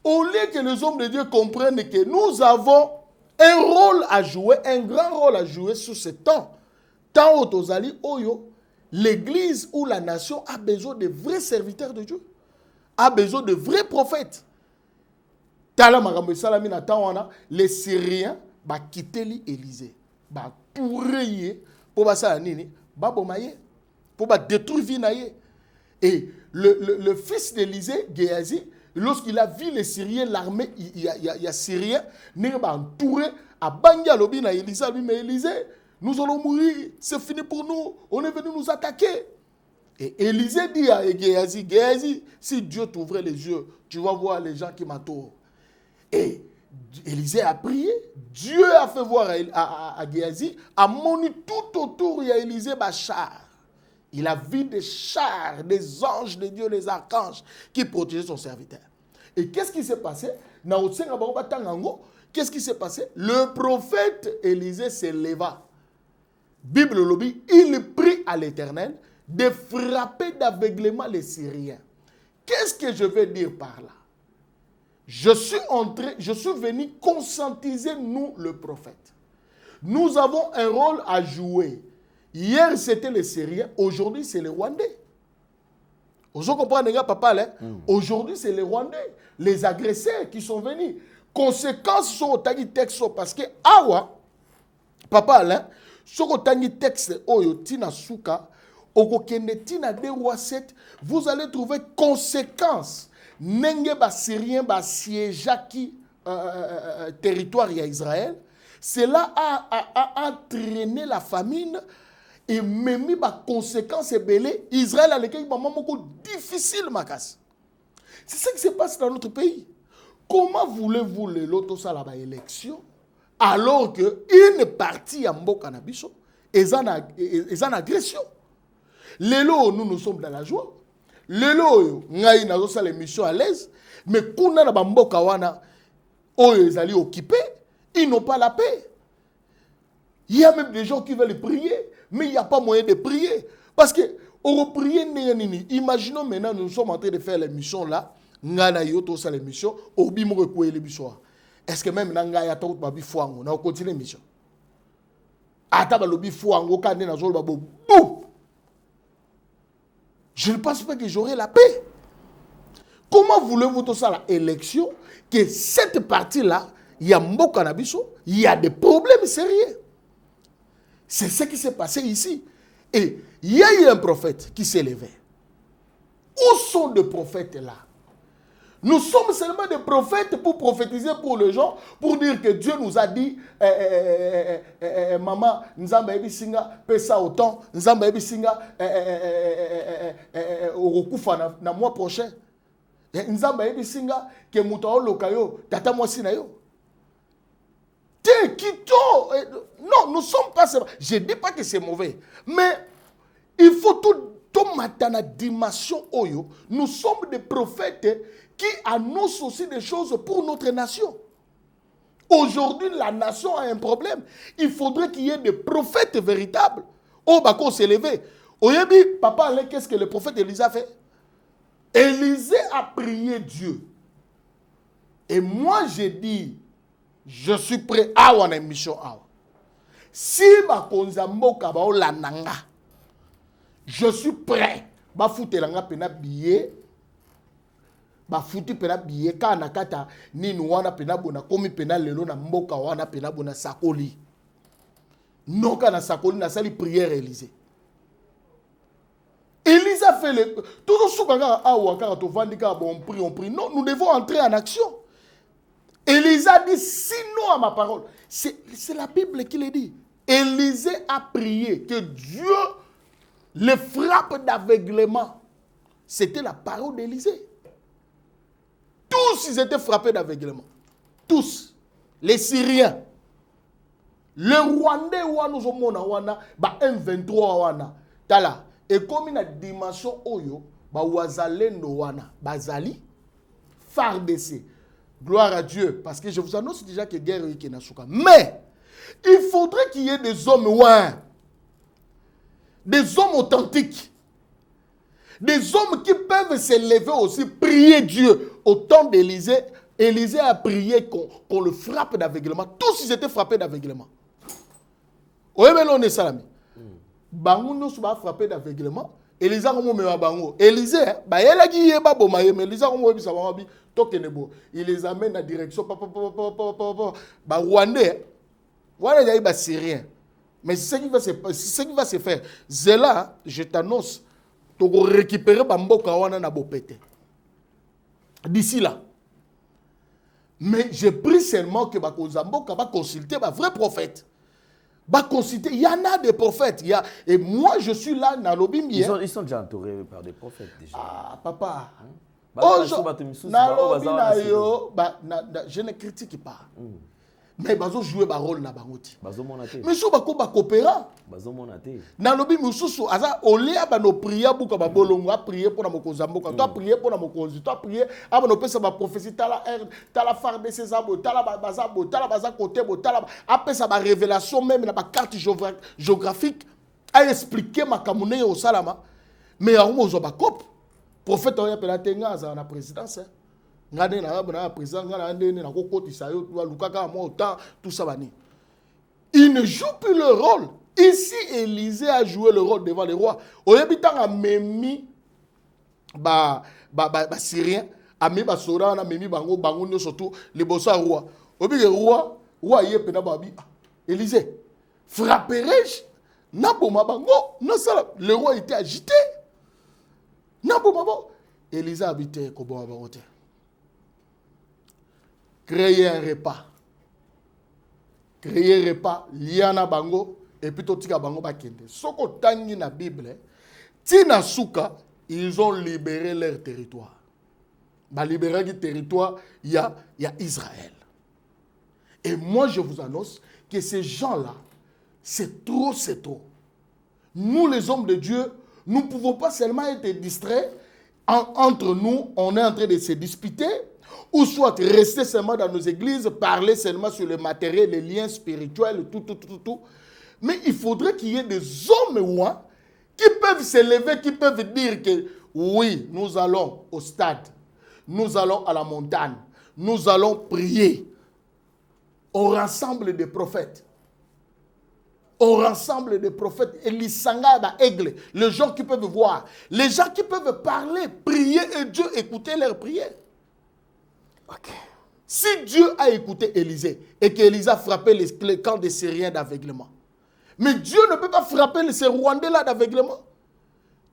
Au lieu que les hommes de Dieu comprennent que nous avons un rôle à jouer, un grand rôle à jouer sur ce temps. Tant au Tozali, Oyo, l'église ou la nation a besoin de vrais serviteurs de Dieu, a besoin de vrais prophètes. Les Syriens ont quitté l'Élysée, pour rayer, pour détruire. Et le fils d'Élysée, Géasi, lorsqu'il a vu les Syriens, l'armée, il y a Syriens, il a entouré, à Bangia, Élysée, mais Élysée, nous allons mourir, c'est fini pour nous, on est venu nous attaquer. Et Élysée dit à Géasi, Géasi, si Dieu t'ouvrait les yeux, tu vas voir les gens qui m'entourent. Et Élysée a prié, Dieu a fait voir à Géasi, a moni tout autour, il y a Élysée Bachar. Il a vu des chars, des anges de Dieu, des archanges qui protégeaient son serviteur. Et qu'est-ce qui s'est passé? Qu'est-ce qui s'est passé? Le prophète Élysée se leva. Bible lobby, il prie à l'Éternel de frapper d'aveuglement les Syriens. Qu'est-ce que je veux dire par là? Je suis venu conscientiser nous, le prophète. Nous avons un rôle à jouer. Hier, c'était les Syriens. Aujourd'hui, c'est les Rwandais. Vous comprenez, papa, là? Aujourd'hui, c'est les Rwandais. Les agresseurs qui sont venus. Conséquences sont au tagi texte parce que, awa, papa, là, sur au tagi texte, oyo, tina suka, okokende tina de roi 7, vous allez trouver conséquences. Nenge ba Syrien, ba siéjaki territoire à Israël. Cela a entraîné la famine. Et même les conséquences belées, Israël a lesquelles moment difficile, Makas. C'est ça qui se passe dans notre pays. Comment voulez-vous l'auto ça la élection alors que une partie à Mboka Nabiso est en agression? Lélo, nous sommes dans la joie. Lélo, nous avons l'émission à l'aise, mais quand on a Mboka wana, ils allaient occupés, ils n'ont pas la paix. Il y a même des gens qui veulent prier. Mais il n'y a pas moyen de prier. Parce que, on va prier, imaginons maintenant, nous sommes en train de faire l'émission là, l'émission, est-ce que même on a continué l'émission? Je ne pense pas que j'aurai la paix. Comment voulez-vous tout ça, l'élection, que cette partie-là, il y a Mboka Nabiso, il y a des problèmes sérieux. C'est ce qui s'est passé ici. Et il y a eu un prophète qui s'est levé. Où sont les prophètes là? Nous sommes seulement des prophètes pour prophétiser pour les gens, pour dire que Dieu nous a dit maman, Nzamba ebisinga pesa autant, Nzamba ebisinga okufa na mois prochain. Nzamba ebisinga ke mutao lokayo tata mwasi na yo. Non, nous ne sommes pas... Je ne dis pas que c'est mauvais. Mais il faut tout mettre dans la dimension oyo. Nous sommes des prophètes qui annoncent aussi des choses pour notre nation. Aujourd'hui, la nation a un problème. Il faudrait qu'il y ait des prophètes véritables. Oh, Bako s'est levé. Oyebi, papa, qu'est-ce que le prophète Élisée a fait? Élisée a prié Dieu. Et moi, j'ai dit... Je suis prêt à avoir une mission. Si je suis prêt à foutre la billet. Ba foutu pena billet kana kata ni wana pena bona komi pena lelo na mboka wana pena bona sakoli. Non kana sakoli na sali prière Élysée. Élysée fait le tout ce qu'on a awa quand on vend on prie. Non, nous devons entrer en action. Élysée dit sinon à ma parole. C'est la Bible qui le dit. Élisée a prié que Dieu le frappe d'aveuglement. C'était la parole d'Élisée. Tous, ils étaient frappés d'aveuglement. Tous. Les Syriens. Le Rwandais, nous avons M23 wana. Tala. Et comme une dimension oyo, wazalendo wana, bazali, FARDC. Gloire à Dieu. Parce que je vous annonce déjà que guerre est Kenasuka. Mais, il faudrait qu'il y ait des hommes, des hommes authentiques. Des hommes qui peuvent se lever aussi, prier Dieu. Au temps d'Élisée, Élisée a prié qu'on le frappe d'aveuglement. Tous ils étaient frappés d'aveuglement. Oui, mais on est salami. Bango nous sommes frappés d'aveuglement. Élisée a dit bango. Élisée, elle a dit mais Élisée a dit il les amène à la direction Rwandais. Rwandais est syrien. Mais c'est ce qui va se faire. Zéla, je t'annonce, tu vas récupérer Bamboka wana na bopete. D'ici là. Mais j'ai pris seulement que Bakozamboka va consulter un vrai prophète. Va consulter. Il y en a des prophètes. Et moi, je suis là dans l'Obimbi. Ils sont déjà entourés par des prophètes déjà. Ah, papa. Je ne critique pas. Mais bazo jouer ba rôle na bangoti. Bazo monate. Mais so bako ba coopérant. Bazo monate. Na lobi mususu aza olia ba no prier buka ba bolongo a prier pour na mokozamboka. Toi prier pour na mokonzi. Toi prier aba no pesa ba prophétie tala farde ses abo tala bazabo tala baza côté bo tala apesa ba révélation même na ba carte géographique a expliquer makamune au salama. Mais a mo zo ba cop. Prophète oya pela tenga za na présidence. Ngane na président ngana na kokotisa yo lukaka mo autant tout ça bani. Il ne joue plus le rôle. Ici Élisée a joué le rôle devant les rois. Oyebitanga a memi syrien, a memi ba sora na memi bango no surtout les bossa roi. Obi le roi yepena babi Élisée frapperai-je na boma bango non ça le roi était agité. Na boma bango Élisée habitait ko boma bango te. Créer un repas. Créer un repas, liana bango, et puis totika bango bakende. Soko tangi na Bible, tina suka, ils ont libéré leur territoire. Ba libéré du territoire, il y a Israël. Et moi je vous annonce que ces gens-là, c'est trop. Nous les hommes de Dieu, nous ne pouvons pas seulement être distraits. Entre nous, on est en train de se disputer. Ou soit rester seulement dans nos églises, parler seulement sur le matériel, les liens spirituels, tout. Mais il faudrait qu'il y ait des hommes qui peuvent se lever, qui peuvent dire que oui, nous allons au stade, nous allons à la montagne, nous allons prier. On rassemble des prophètes. On rassemble des prophètes. Et l'Isanga aigle, les gens qui peuvent voir, les gens qui peuvent parler, prier et Dieu écouter leurs prières. Okay. Si Dieu a écouté Élisée et qu'Élisée a frappé les camps des Syriens d'aveuglement, mais Dieu ne peut pas frapper ces Rwandais-là d'aveuglement.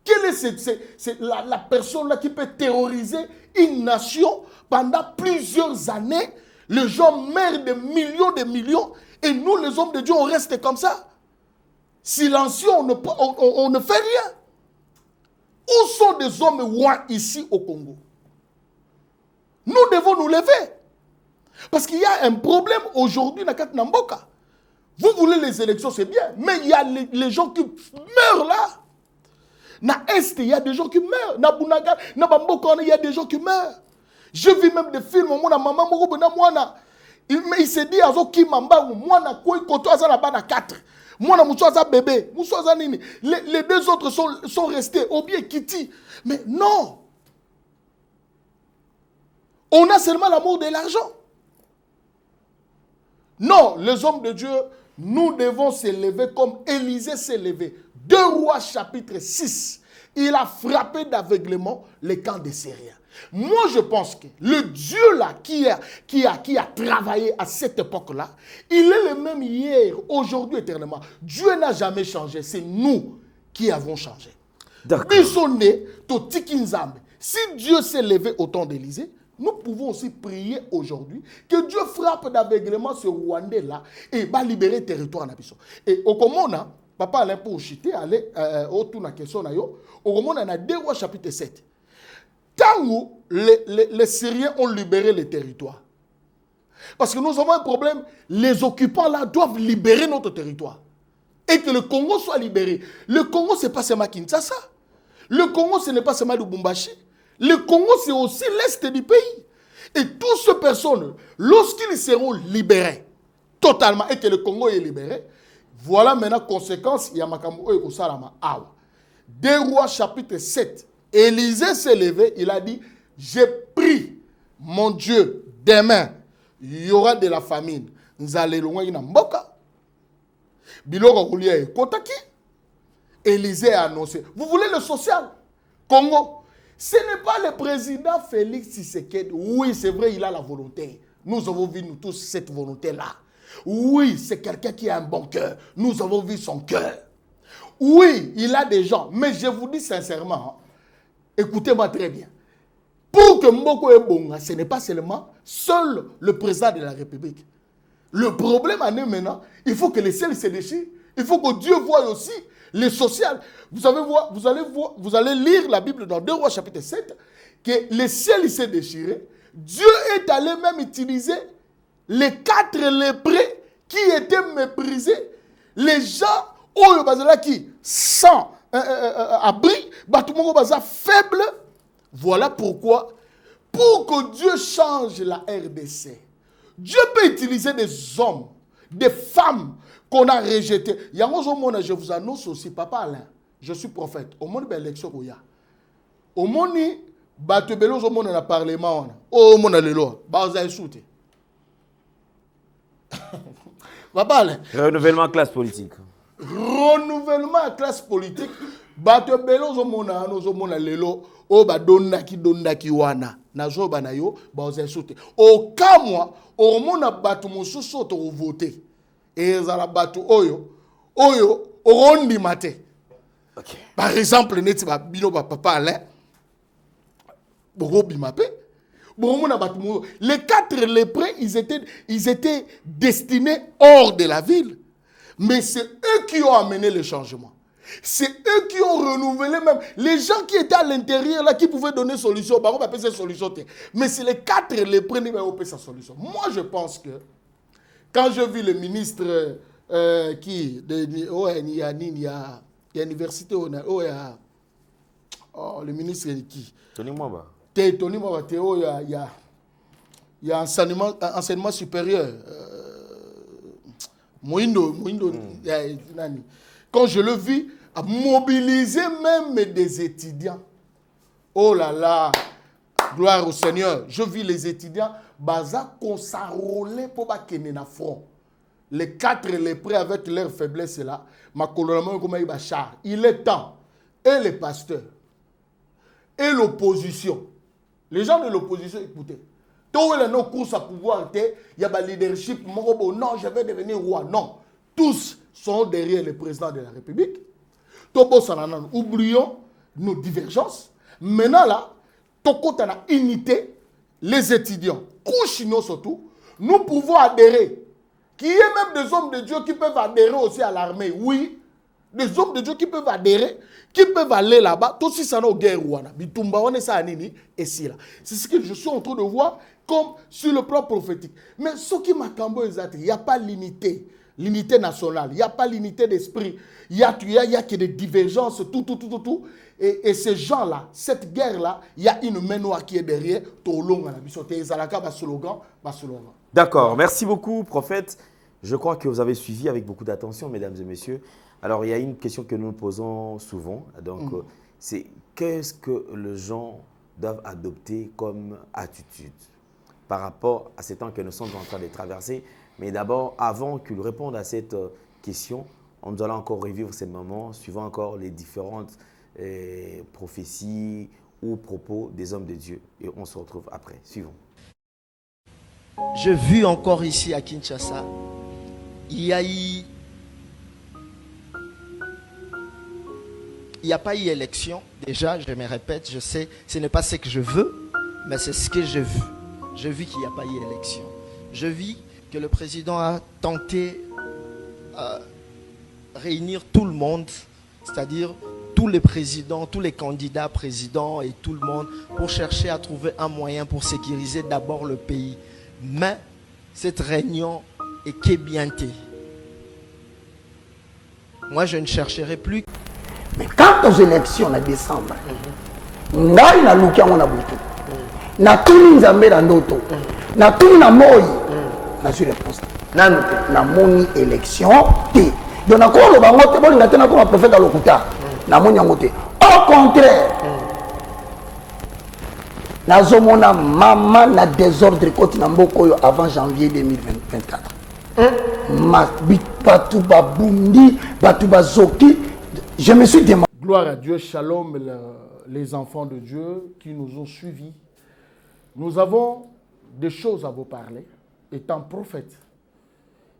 Quelle est la personne-là qui peut terroriser une nation pendant plusieurs années? Les gens meurent de millions et nous, les hommes de Dieu, on reste comme ça. Silencieux, on ne fait rien. Où sont des hommes ici au Congo? Nous devons nous lever. Parce qu'il y a un problème aujourd'hui dans Namboka. Vous voulez les élections, c'est bien. Mais il y a les gens qui meurent là. Na Est, il y a des gens qui meurent. Na Bunaga, na Bamboka, il y a des gens qui meurent. Je vis même des films où maman il s'est dit azo ki mamba mwana koi koto azana bana 4. Mwana muso aza bébé, muso aza nini. Les deux autres sont restés Obi et Kitty. Mais non. On a seulement l'amour de l'argent. Non, les hommes de Dieu, nous devons se lever comme Élisée s'est levé. 2 Rois chapitre 6. Il a frappé d'aveuglement les camps des Syriens. Moi, je pense que le Dieu là qui a travaillé à cette époque-là, il est le même hier, aujourd'hui, éternellement. Dieu n'a jamais changé. C'est nous qui avons changé. Si Dieu s'est levé au temps d'Élisée, nous pouvons aussi prier aujourd'hui que Dieu frappe d'aveuglement ce Rwandais-là et va libérer le territoire. Et au Komona, papa Alain pour chiter, aller autour de la question, au Komona, on a 2 Rois chapitre 7. Tant où les Syriens ont libéré le territoire. Parce que nous avons un problème, les occupants là doivent libérer notre territoire. Et que le Congo soit libéré. Le Congo, ce n'est pas seulement Kinshasa. Le Congo, ce n'est pas seulement Lubumbashi. Le Congo, c'est aussi l'Est du pays. Et toutes ces personnes, lorsqu'ils seront libérés totalement et que le Congo est libéré, voilà maintenant conséquence, il y a Makambo et Kosalama. 2 Rois chapitre 7. Élisée s'est levé, il a dit, j'ai pris mon Dieu demain, il y aura de la famine. Nous allons loin dans Mboka. Biloko Koulié Kotaki. Élisée a annoncé. Vous voulez le social? Congo. Ce n'est pas le président Félix Tshisekedi. Oui, c'est vrai, il a la volonté. Nous avons vu, nous tous, cette volonté-là. Oui, c'est quelqu'un qui a un bon cœur. Nous avons vu son cœur. Oui, il a des gens. Mais je vous dis sincèrement, écoutez-moi très bien. Pour que Mboko est bon, ce n'est pas seulement seul le président de la République. Le problème en est maintenant, il faut que les ciels se déchirent. Il faut que Dieu voie aussi les social. Vous allez lire la Bible dans 2 Rois chapitre 7, que les ciels s'est déchiré. Dieu est allé même utiliser les 4 lépreux qui étaient méprisés. Les gens, qui sans abri, faible. Voilà pourquoi, pour que Dieu change la RDC, Dieu peut utiliser des hommes, des femmes qu'on a rejetées. Je vous annonce aussi, Papa Alain, je suis prophète. Au monde de l'élection, au monde, au monde de parlement, au monde de l'élo, Papa Alain. Renouvellement classe politique. Renouvellement classe politique. Bato belo zo mona lelo o ba donnaki wana nazo banayo ba ozensote o kamwa o mona bato mosusu to voter et za la bato oyo rondi mate. Okay. Par exemple neti ba bino ba papa Alain bogo bimape bomona bato les 4 lépreux ils étaient destinés hors de la ville, mais c'est eux qui ont amené le changement. C'est eux qui ont renouvelé même. Les gens qui étaient à l'intérieur, là, qui pouvaient donner solution, on va appeler cette solution. Mais c'est les 4 les premiers qui ont sa solution. Moi, je pense que, quand je vis le ministre il y a l'université, le ministre qui Tony Mwamba. Tony Mwamba, il y a enseignement supérieur. Moindo, quand je le vis, à mobiliser même des étudiants. Oh là là, gloire au Seigneur. Je vis les étudiants, baza consarolé pour pas qu'ils n'aient front. Les 4 lépreux avec leur faiblesse là, ma colonne comme il est temps. Et les pasteurs, et l'opposition. Les gens de l'opposition, écoutez. Tous les non-courses à pouvoir, il y a le leadership, non, je vais devenir roi. Non, tous sont derrière le président de la République. Oublions nos divergences. Maintenant là, Toko a unité, les étudiants, Kouchino surtout, nous pouvons adhérer. Qu'il y ait même des hommes de Dieu qui peuvent adhérer aussi à l'armée. Oui, des hommes de Dieu qui peuvent adhérer, qui peuvent aller là-bas. Tout si ça n'a guerre. C'est ce que je suis en train de voir comme sur le plan prophétique. Mais ce qui m'a cambo, il n'y a pas l'unité. L'unité nationale, il n'y a pas l'unité d'esprit, il y a que des divergences, tout. Et ces gens-là, cette guerre-là, il y a une mémoire qui est derrière, D'accord, merci beaucoup, prophète. Je crois que vous avez suivi avec beaucoup d'attention, mesdames et messieurs. Alors, il y a une question que nous nous posons souvent, donc c'est qu'est-ce que les gens doivent adopter comme attitude par rapport à ces temps que nous sommes en train de traverser. Mais d'abord, avant qu'ils répondent à cette question, nous allons encore revivre ces moments, suivant encore les différentes prophéties ou propos des hommes de Dieu. Et on se retrouve après. Suivons. J'ai vu encore ici à Kinshasa, il n'y a pas eu élection. Déjà, je me répète, je sais, ce n'est pas ce que je veux. Mais c'est ce que j'ai vu. J'ai vu qu'il n'y a pas eu élection. Je vis que le président a tenté réunir tout le monde, c'est-à-dire tous les présidents, tous les candidats présidents et tout le monde pour chercher à trouver un moyen pour sécuriser d'abord le pays. Mais cette réunion est qu'ébientée. Moi, je ne chercherai plus. Mais quant aux élections en décembre, ngai na lukia mona butu. Na tuni nzambe na ndoto. Na tuni na moi. Na sur réponse. Na moni élection té. Donc na ko lo bango té bon ngate na ko prophète alokuta. Na moni yango té. Au contraire. Na zomona mama na désordre côté na mboko yo avant janvier 2024. Je me suis demandé. Gloire à Dieu, shalom les enfants de Dieu qui nous ont suivis. Nous avons des choses à vous parler. Étant prophète,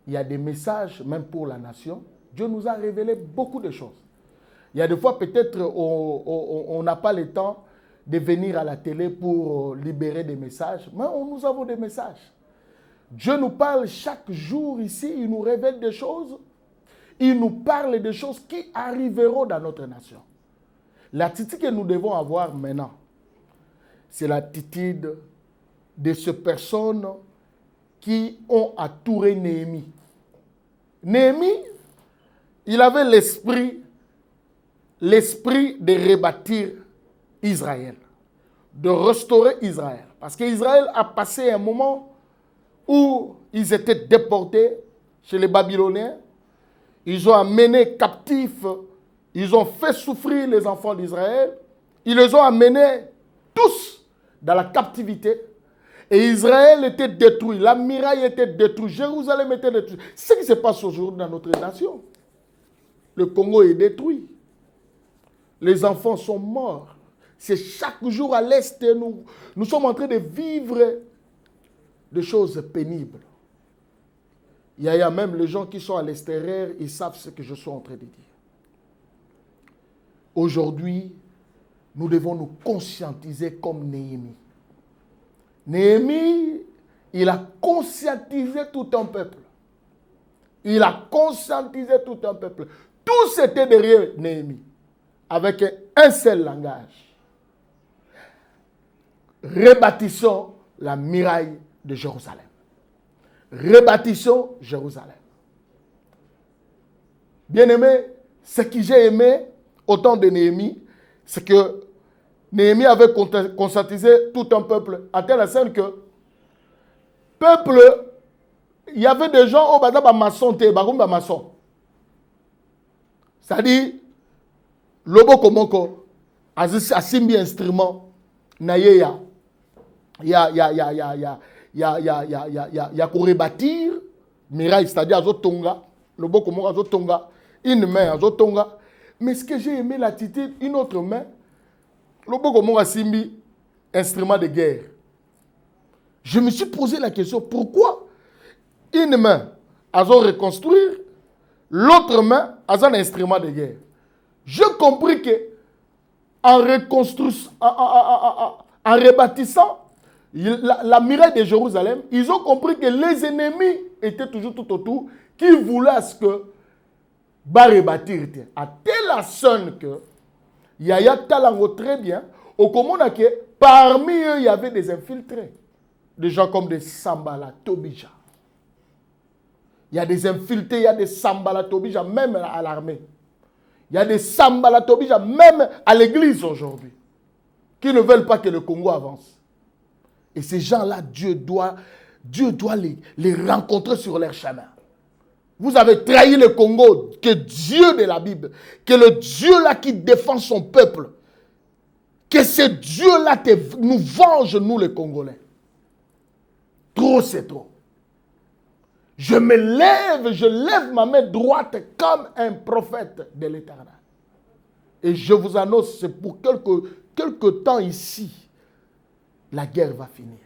il y a des messages même pour la nation. Dieu nous a révélé beaucoup de choses. Il y a des fois peut-être on n'a pas le temps de venir à la télé pour libérer des messages, mais nous avons des messages. Dieu nous parle chaque jour ici, il nous révèle des choses, il nous parle des choses qui arriveront dans notre nation. L'attitude que nous devons avoir maintenant, c'est l'attitude de ces personnes qui ont entouré Néhémie. Néhémie, il avait l'esprit de rebâtir Israël, de restaurer Israël. Parce qu'Israël a passé un moment où ils étaient déportés chez les Babyloniens. Ils ont amené captifs, ils ont fait souffrir les enfants d'Israël. Ils les ont amenés tous dans la captivité. Et Israël était détruit, la muraille était détruite, Jérusalem était détruite. C'est ce qui se passe aujourd'hui dans notre nation. Le Congo est détruit. Les enfants sont morts. C'est chaque jour à l'Est, nous sommes en train de vivre des choses pénibles. Il y a même les gens qui sont à l'extérieur, ils savent ce que je suis en train de dire. Aujourd'hui, nous devons nous conscientiser comme Néhémie. Néhémie, il a conscientisé tout un peuple. Il a conscientisé tout un peuple. Tous étaient derrière Néhémie, avec un seul langage. Rebâtissons la muraille de Jérusalem. Rebâtissons Jérusalem. Bien-aimé, ce que j'ai aimé au temps de Néhémie, c'est que Néhémie avait conscientisé tout un peuple, à telle scène que peuple, il y avait des gens au bas maçon, maçon. C'est-à-dire, lobo komoko, asimbi instrument, nayeya, ya rebâtir miraille, c'est-à-dire azotonga, lobo komoko azotonga, une main azotonga. Mais ce que j'ai aimé l'attitude, une autre main, lobo komoko asimbi instrument de guerre. Je me suis posé la question, pourquoi une main azo reconstruire, l'autre main azo un instrument de guerre. J'ai compris que en rebâtissant la muraille de Jérusalem, ils ont compris que les ennemis étaient toujours tout autour, qui voulaient à ce que va rebâtir. À telle sonne que Yaya Talango très bien, au Komona que parmi eux, il y avait des infiltrés. Des gens comme des Sambala Tobija. Il y a des infiltrés, il y a des Sambala Tobija, même à l'armée. Il y a des Sambala Tobija, même à l'église aujourd'hui, qui ne veulent pas que le Congo avance. Et ces gens-là, Dieu doit les rencontrer sur leur chemin. Vous avez trahi le Congo, que Dieu de la Bible, que le Dieu-là qui défend son peuple, que ce Dieu-là nous venge, nous les Congolais. Trop, c'est trop. Je lève ma main droite comme un prophète de l'Éternel. Et je vous annonce, c'est pour quelque temps ici, la guerre va finir.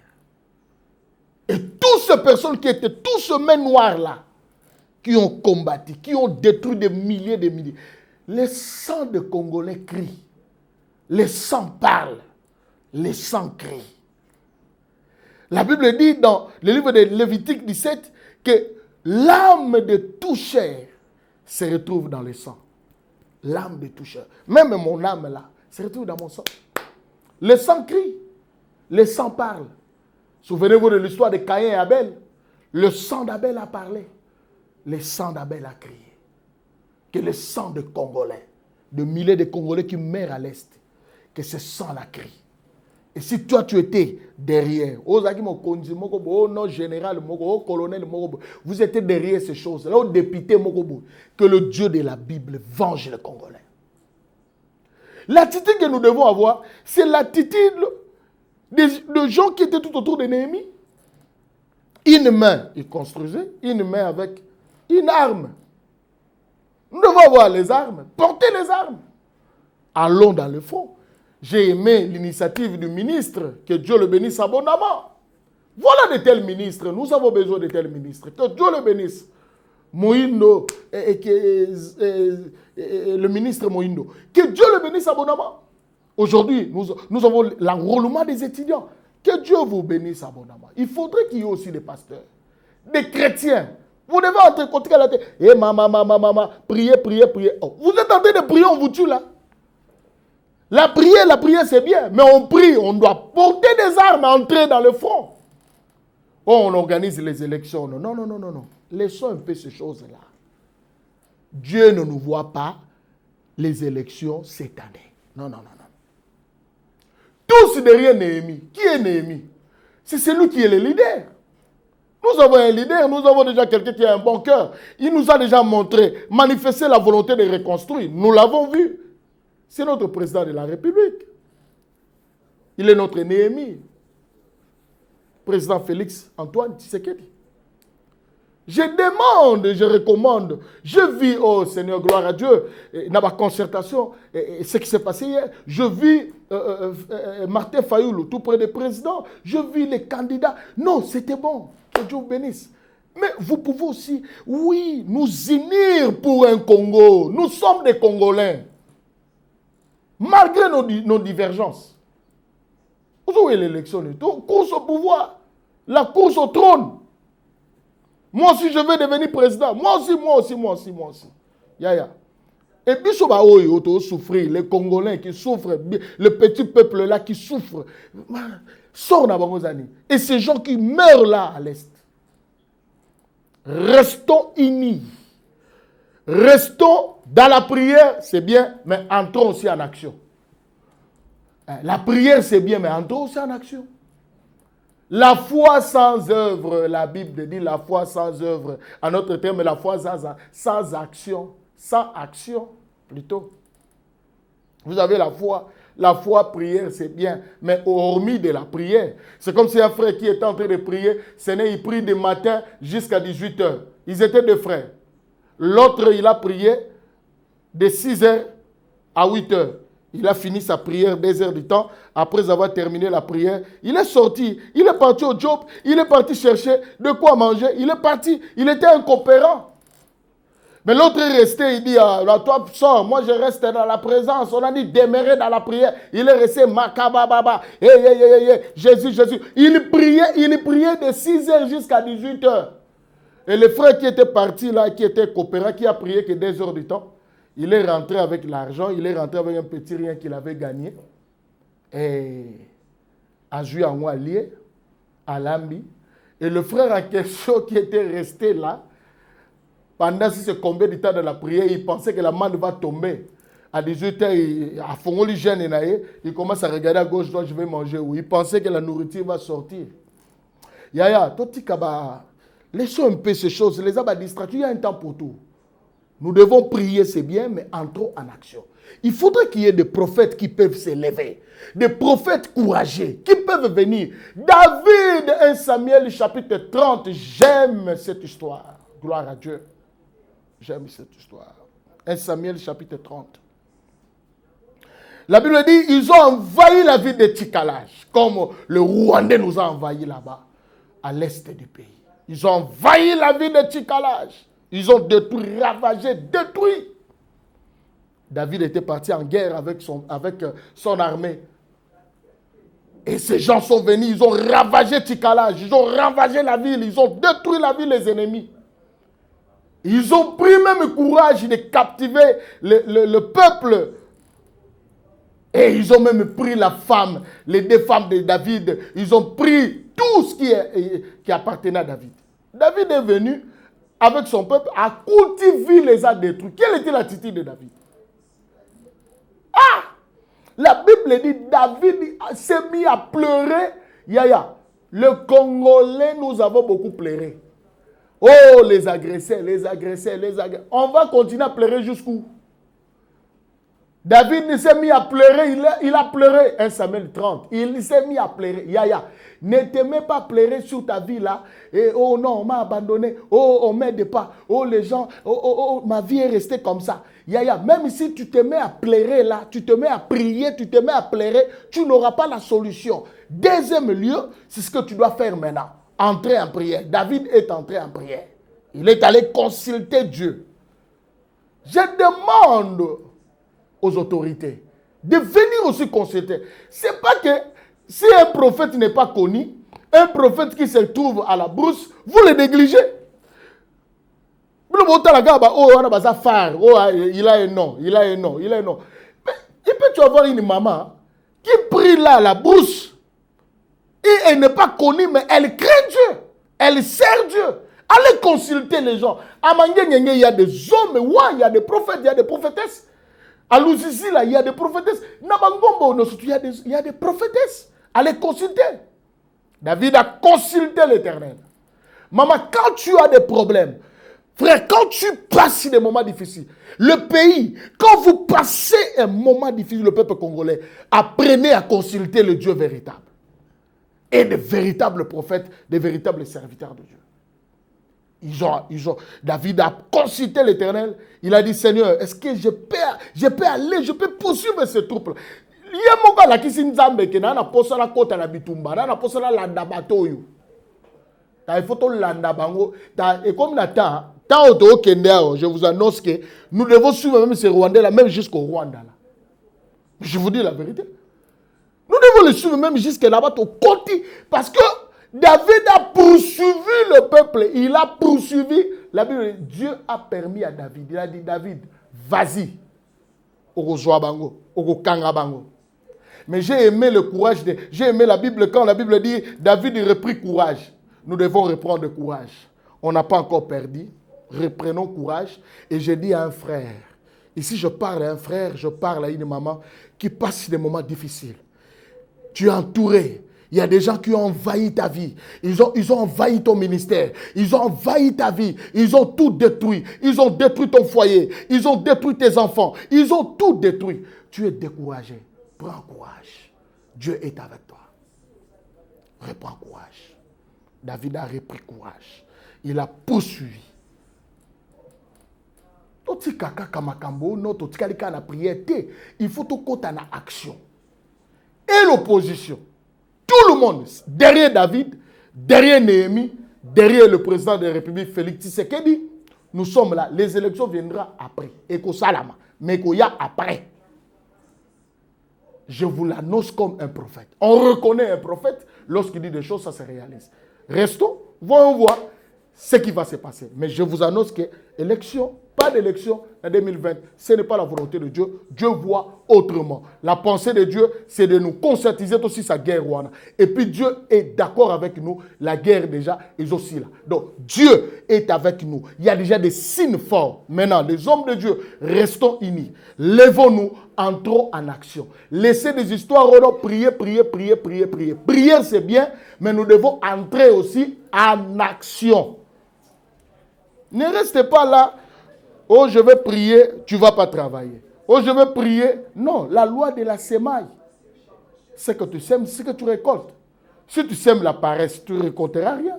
Et toutes ces personnes qui étaient, tous ces mains noires-là, qui ont combattu, qui ont détruit des milliers, les sangs de Congolais crient. Les sangs parlent. Les sangs crient. La Bible dit dans le livre de Lévitique 17 que l'âme de tout chair se retrouve dans le sang. L'âme de tout chair. Même mon âme là se retrouve dans mon sang. Le sang crie. Le sang parle. Souvenez-vous de l'histoire de Caïn et Abel. Le sang d'Abel a parlé. Le sang d'Abel a crié. Que le sang de Congolais, de milliers de Congolais qui meurent à l'Est, que ce sang-là crie. Et si toi tu étais derrière, général, colonel, vous étiez derrière ces choses-là, député, que le Dieu de la Bible venge les Congolais. L'attitude que nous devons avoir, c'est l'attitude de gens qui étaient tout autour de Néhémie. Une main, il construisait, une main avec une arme. Nous devons avoir les armes, porter les armes. Allons dans le front. J'ai aimé l'initiative du ministre, que Dieu le bénisse abondamment. Voilà de tels ministres, nous avons besoin de tels ministres. Que Dieu le bénisse. Moïndo, le ministre Moïndo, que Dieu le bénisse abondamment. Aujourd'hui, nous avons l'enrôlement des étudiants. Que Dieu vous bénisse abondamment. Il faudrait qu'il y ait aussi des pasteurs, des chrétiens. Vous devez entrer côté à la tête. Eh maman, priez, priez, priez. Oh, vous êtes en train de prier, on vous tue là. La prière c'est bien, mais on prie, on doit porter des armes à entrer dans le front. Oh, on organise les élections. Non. Laissons un peu ces choses-là. Dieu ne nous voit pas les élections cette année. Non. Tous derrière Néhémie. Qui est Néhémie? C'est celui qui est le leader. Nous avons un leader, nous avons déjà quelqu'un qui a un bon cœur. Il nous a déjà montré, manifesté la volonté de reconstruire. Nous l'avons vu. C'est notre président de la République. Il est notre Néhémie. Président Félix Antoine Tshisekedi. Je demande, je recommande, je vis, oh Seigneur, gloire à Dieu, dans ma concertation, ce qui s'est passé hier, je vis Martin Fayoulou, tout près du président, je vis les candidats. Non, c'était bon, que Dieu vous bénisse. Mais vous pouvez aussi, oui, nous unir pour un Congo. Nous sommes des Congolais. Malgré nos divergences. Vous voyez l'élection, course au pouvoir, la course au trône. Moi aussi, je vais devenir président. Moi aussi. Yaya. Et puis, souffrir, les Congolais qui souffrent, le petit peuple là qui souffre, sort d'abord. Et ces gens qui meurent là à l'Est. Restons unis. Restons dans la prière, c'est bien, mais entrons aussi en action. La prière, c'est bien, mais entrons aussi en action. La foi sans œuvre, la Bible dit la foi sans œuvre. En autre terme, la foi sans action. Sans action, plutôt. Vous avez la foi, prière, c'est bien. Mais hormis de la prière, c'est comme si un frère qui était en train de prier, il prie du matin jusqu'à 18h. Ils étaient deux frères. L'autre, il a prié de 6h à 8h. Il a fini sa prière 2 heures du temps. Après avoir terminé la prière, il est sorti. Il est parti au job. Il est parti chercher de quoi manger. Il est parti. Il était un coopérant. Mais l'autre est resté. Il dit, toi, sors. Moi, je reste dans la présence. On a dit, demeurer dans la prière. Il est resté makabababa. Jésus. Il priait de 6h jusqu'à 18h. Et le frère qui était parti là, qui était coopérant, qui a prié que 2 heures du temps, il est rentré avec l'argent, il est rentré avec un petit rien qu'il avait gagné. Et a joué en Oualié, à Lambi. Et le frère en question qui était resté là, pendant combien de temps de la prière, il pensait que la main va tomber. À 18h, à Fongoli jeune, il commence à regarder à gauche, je vais manger où. Il pensait que la nourriture va sortir. Yaya, Toti Kaba, laissons un peu ces choses, les abats distractés, il y a un temps pour tout. Nous devons prier, c'est bien, mais entrons en action. Il faudrait qu'il y ait des prophètes qui peuvent s'élever, des prophètes courageux qui peuvent venir. David, 1 Samuel chapitre 30, j'aime cette histoire. Gloire à Dieu. J'aime cette histoire. 1 Samuel chapitre 30. La Bible dit, ils ont envahi la ville de Tikalage, comme le Rwandais nous a envahi là-bas, à l'est du pays. Ils ont envahi la ville de Tikalage. Ils ont détruit, ravagé, détruit. David était parti en guerre avec son armée. Et ces gens sont venus, ils ont ravagé Tikalage, ils ont ravagé la ville, ils ont détruit la ville, les ennemis. Ils ont pris même courage de captiver le peuple. Et ils ont même pris la femme, les 2 femmes de David. Ils ont pris tout ce qui appartenait à David. David est venu avec son peuple à cultiver, les a détruits. Quelle était l'attitude de David? Ah! La Bible dit David s'est mis à pleurer. Yaya, le Congolais, nous avons beaucoup pleuré. Oh, les agressés, les agressés, les agressés. On va continuer à pleurer jusqu'où? David s'est mis à pleurer, il a pleuré. 1 Samuel 30, il s'est mis à pleurer. Yaya, ne te mets pas pleurer sur ta vie là. Et oh non, on m'a abandonné. Oh, on m'aide pas. Oh, les gens, oh, ma vie est restée comme ça. Yaya, même si tu te mets à pleurer là, tu te mets à prier, tu te mets à pleurer, tu n'auras pas la solution. Deuxième lieu, c'est ce que tu dois faire maintenant. Entrer en prière. David est entré en prière. Il est allé consulter Dieu. Je demande aux autorités de venir aussi consulter. C'est pas que si un prophète n'est pas connu, un prophète qui se trouve à la brousse, vous le négligez. Il a un nom, il a un nom, il a un nom. Mais il peut y avoir une maman qui prie là à la brousse et elle n'est pas connue, mais elle craint Dieu, elle sert Dieu. Allez consulter les gens. À Mangué, il y a des hommes, il y a des prophètes, il y a des prophétesses. À Louzizi, là, il y a des prophétesses. Nabangombo, il y a des prophétesses. Allez consulter. David a consulté l'Éternel. Maman, quand tu as des problèmes, frère, quand tu passes des moments difficiles, le pays, quand vous passez un moment difficile, le peuple congolais, apprenez à consulter le Dieu véritable. Et des véritables prophètes, des véritables serviteurs de Dieu. David a consulté l'Éternel. Il a dit, Seigneur, est-ce que je peux aller, je peux poursuivre ce troupe-là? Il y a mon gars là qui s'est nzambe qui n'a pas la côte à la bitumba, n'a pas la landa batoyo. Il faut que landa bango. Et comme Nathan, je vous annonce que nous devons suivre même ces Rwandais là, même jusqu'au Rwanda là. Je vous dis la vérité. Nous devons les suivre même jusqu'à là-bas au côté, parce que David a poursuivi le peuple. Il a poursuivi. La Bible, Dieu a permis à David. Il a dit, David, vas-y. Mais j'ai aimé le courage. J'ai aimé la Bible quand la Bible dit, David reprit courage. Nous devons reprendre courage. On n'a pas encore perdu. Reprenons courage. Et j'ai dit à un frère, ici je parle à un frère, je parle à une maman qui passe des moments difficiles. Tu es entouré. Il y a des gens qui ont envahi ta vie. Ils ont envahi ton ministère. Ils ont envahi ta vie. Ils ont tout détruit. Ils ont détruit ton foyer. Ils ont détruit tes enfants. Ils ont tout détruit. Tu es découragé. Prends courage. Dieu est avec toi. Reprends courage. David a repris courage. Il a poursuivi. Il faut tout compte en action. Et l'opposition. Tout le monde, derrière David, derrière Néhémie, derrière le président de la République, Félix Tshisekedi, nous sommes là. Les élections viendront après. Et qu'au Salama, mais qu'il y a après. Je vous l'annonce comme un prophète. On reconnaît un prophète lorsqu'il dit des choses, ça se réalise. Restons, voyons voir ce qui va se passer. Mais je vous annonce que élection, pas d'élection en 2020, ce n'est pas la volonté de Dieu. Dieu voit autrement. La pensée de Dieu, c'est de nous conscientiser aussi sa guerre. Et puis Dieu est d'accord avec nous. La guerre déjà est aussi là. Donc Dieu est avec nous. Il y a déjà des signes forts. Maintenant, les hommes de Dieu, restons unis. Lèvons-nous, entrons en action. Laissez des histoires, prier. Prière, c'est bien, mais nous devons entrer aussi en action. Ne restez pas là. Oh, je vais prier, tu ne vas pas travailler. Oh, je vais prier. Non, la loi de la semaille. C'est que tu sèmes, c'est que tu récoltes. Si tu sèmes la paresse, tu ne récolteras rien.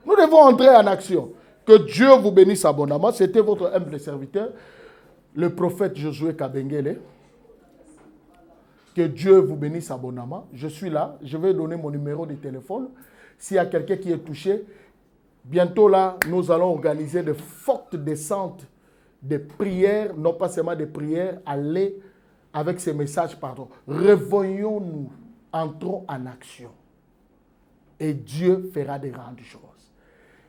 Nous devons entrer en action. Que Dieu vous bénisse abondamment. C'était votre humble serviteur, le prophète Josué Kabengele. Que Dieu vous bénisse abondamment. Je suis là. Je vais donner mon numéro de téléphone. S'il y a quelqu'un qui est touché, bientôt là, nous allons organiser de fortes descentes de prières, non pas seulement des prières, aller avec ces messages, pardon. Réveillons-nous entrons en action. Et Dieu fera des grandes choses.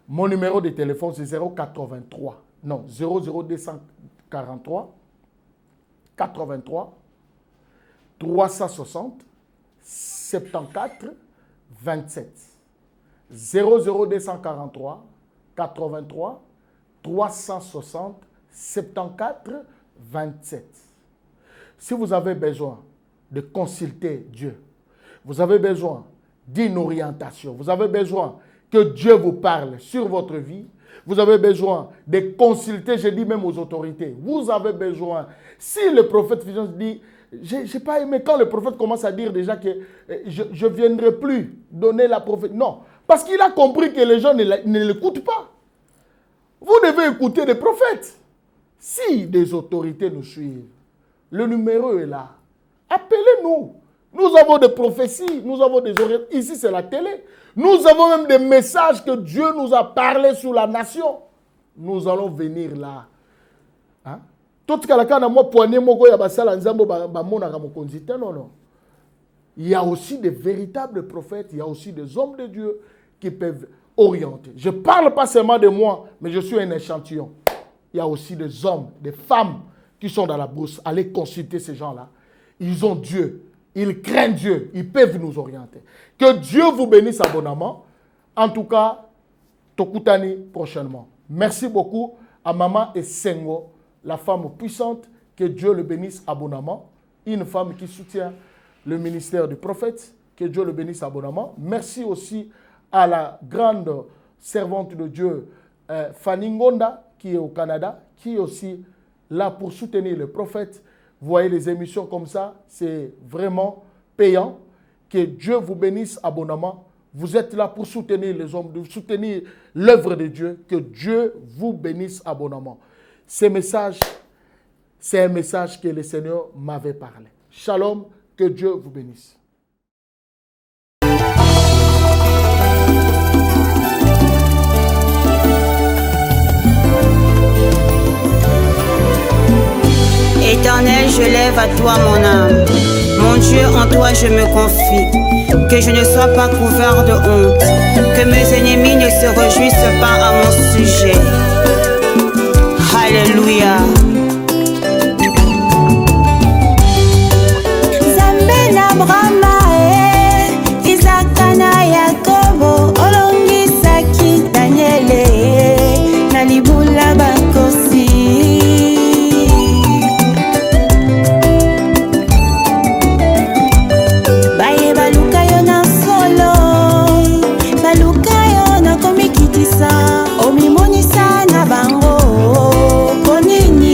Mon numéro de téléphone, c'est 083. Non, 00243 83 360 74 27. 00243 83 360 74 27. Si vous avez besoin de consulter Dieu, vous avez besoin d'une orientation, vous avez besoin que Dieu vous parle sur votre vie, vous avez besoin de consulter, je dis même aux autorités, vous avez besoin, si le prophète dit, je n'ai pas aimé quand le prophète commence à dire déjà que je ne viendrai plus donner la prophétie. Non, parce qu'il a compris que les gens ne l'écoutent pas. Vous devez écouter les prophètes. Si des autorités nous suivent, le numéro est là. Appelez-nous. Nous avons des prophéties, nous avons des orientations. Ici, c'est la télé. Nous avons même des messages que Dieu nous a parlé sur la nation. Nous allons venir là. Hein? Tout ce il y a aussi des véritables prophètes, il y a aussi des hommes de Dieu qui peuvent orienter. Je ne parle pas seulement de moi, mais je suis un échantillon. Il y a aussi des hommes, des femmes qui sont dans la brousse. Allez consulter ces gens-là. Ils ont Dieu. Ils craignent Dieu. Ils peuvent nous orienter. Que Dieu vous bénisse abondamment. En tout cas, Tokutani prochainement. Merci beaucoup à Maman Essengo, la femme puissante. Que Dieu le bénisse abondamment. Une femme qui soutient le ministère du prophète. Que Dieu le bénisse abondamment. Merci aussi à la grande servante de Dieu, Fanny Ngonda, qui est au Canada, qui est aussi là pour soutenir le prophète. Vous voyez les émissions comme ça, c'est vraiment payant. Que Dieu vous bénisse abondamment. Vous êtes là pour soutenir les hommes, pour soutenir l'œuvre de Dieu. Que Dieu vous bénisse abondamment. Ce message, c'est un message que le Seigneur m'avait parlé. Shalom, que Dieu vous bénisse. Éternel, je lève à toi mon âme. Mon Dieu, en toi je me confie. Que je ne sois pas couvert de honte. Que mes ennemis ne se réjouissent pas à mon sujet. Alléluia. Zambena Brahma, Isaac na Yakobo, Olongisaki Daniele, Nalibula Bakosi. Omimonisa na bango konini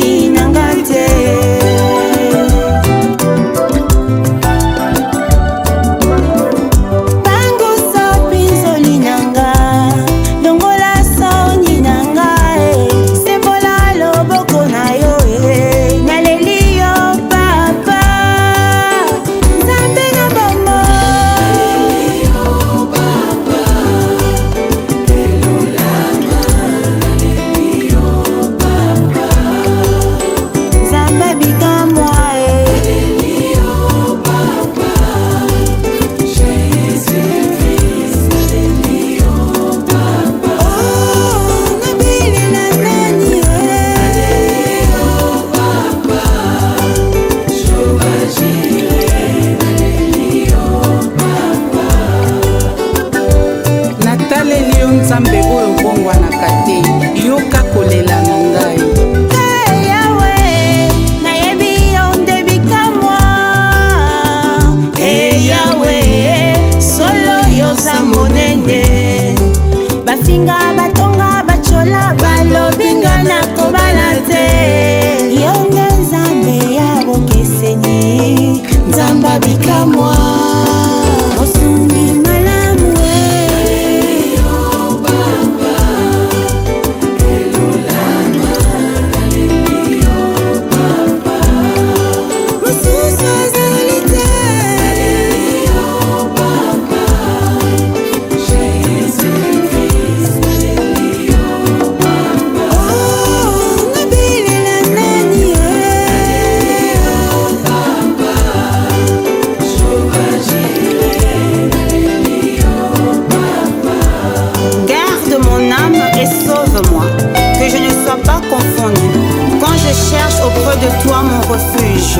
refuge.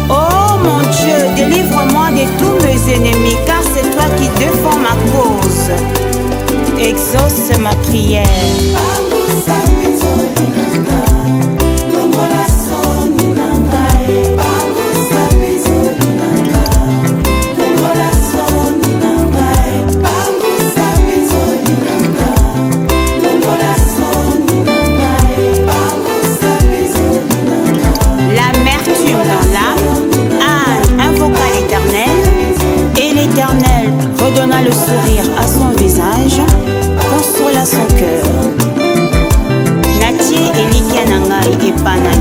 Oh mon Dieu, délivre-moi de tous mes ennemis, car c'est toi qui défends ma cause. Exauce ma prière. L'amertume dans l'âme, Anne invoqua l'Éternel, et l'Éternel redonna le sourire à son visage, consola son cœur. Natie Elikia Nangai et Pana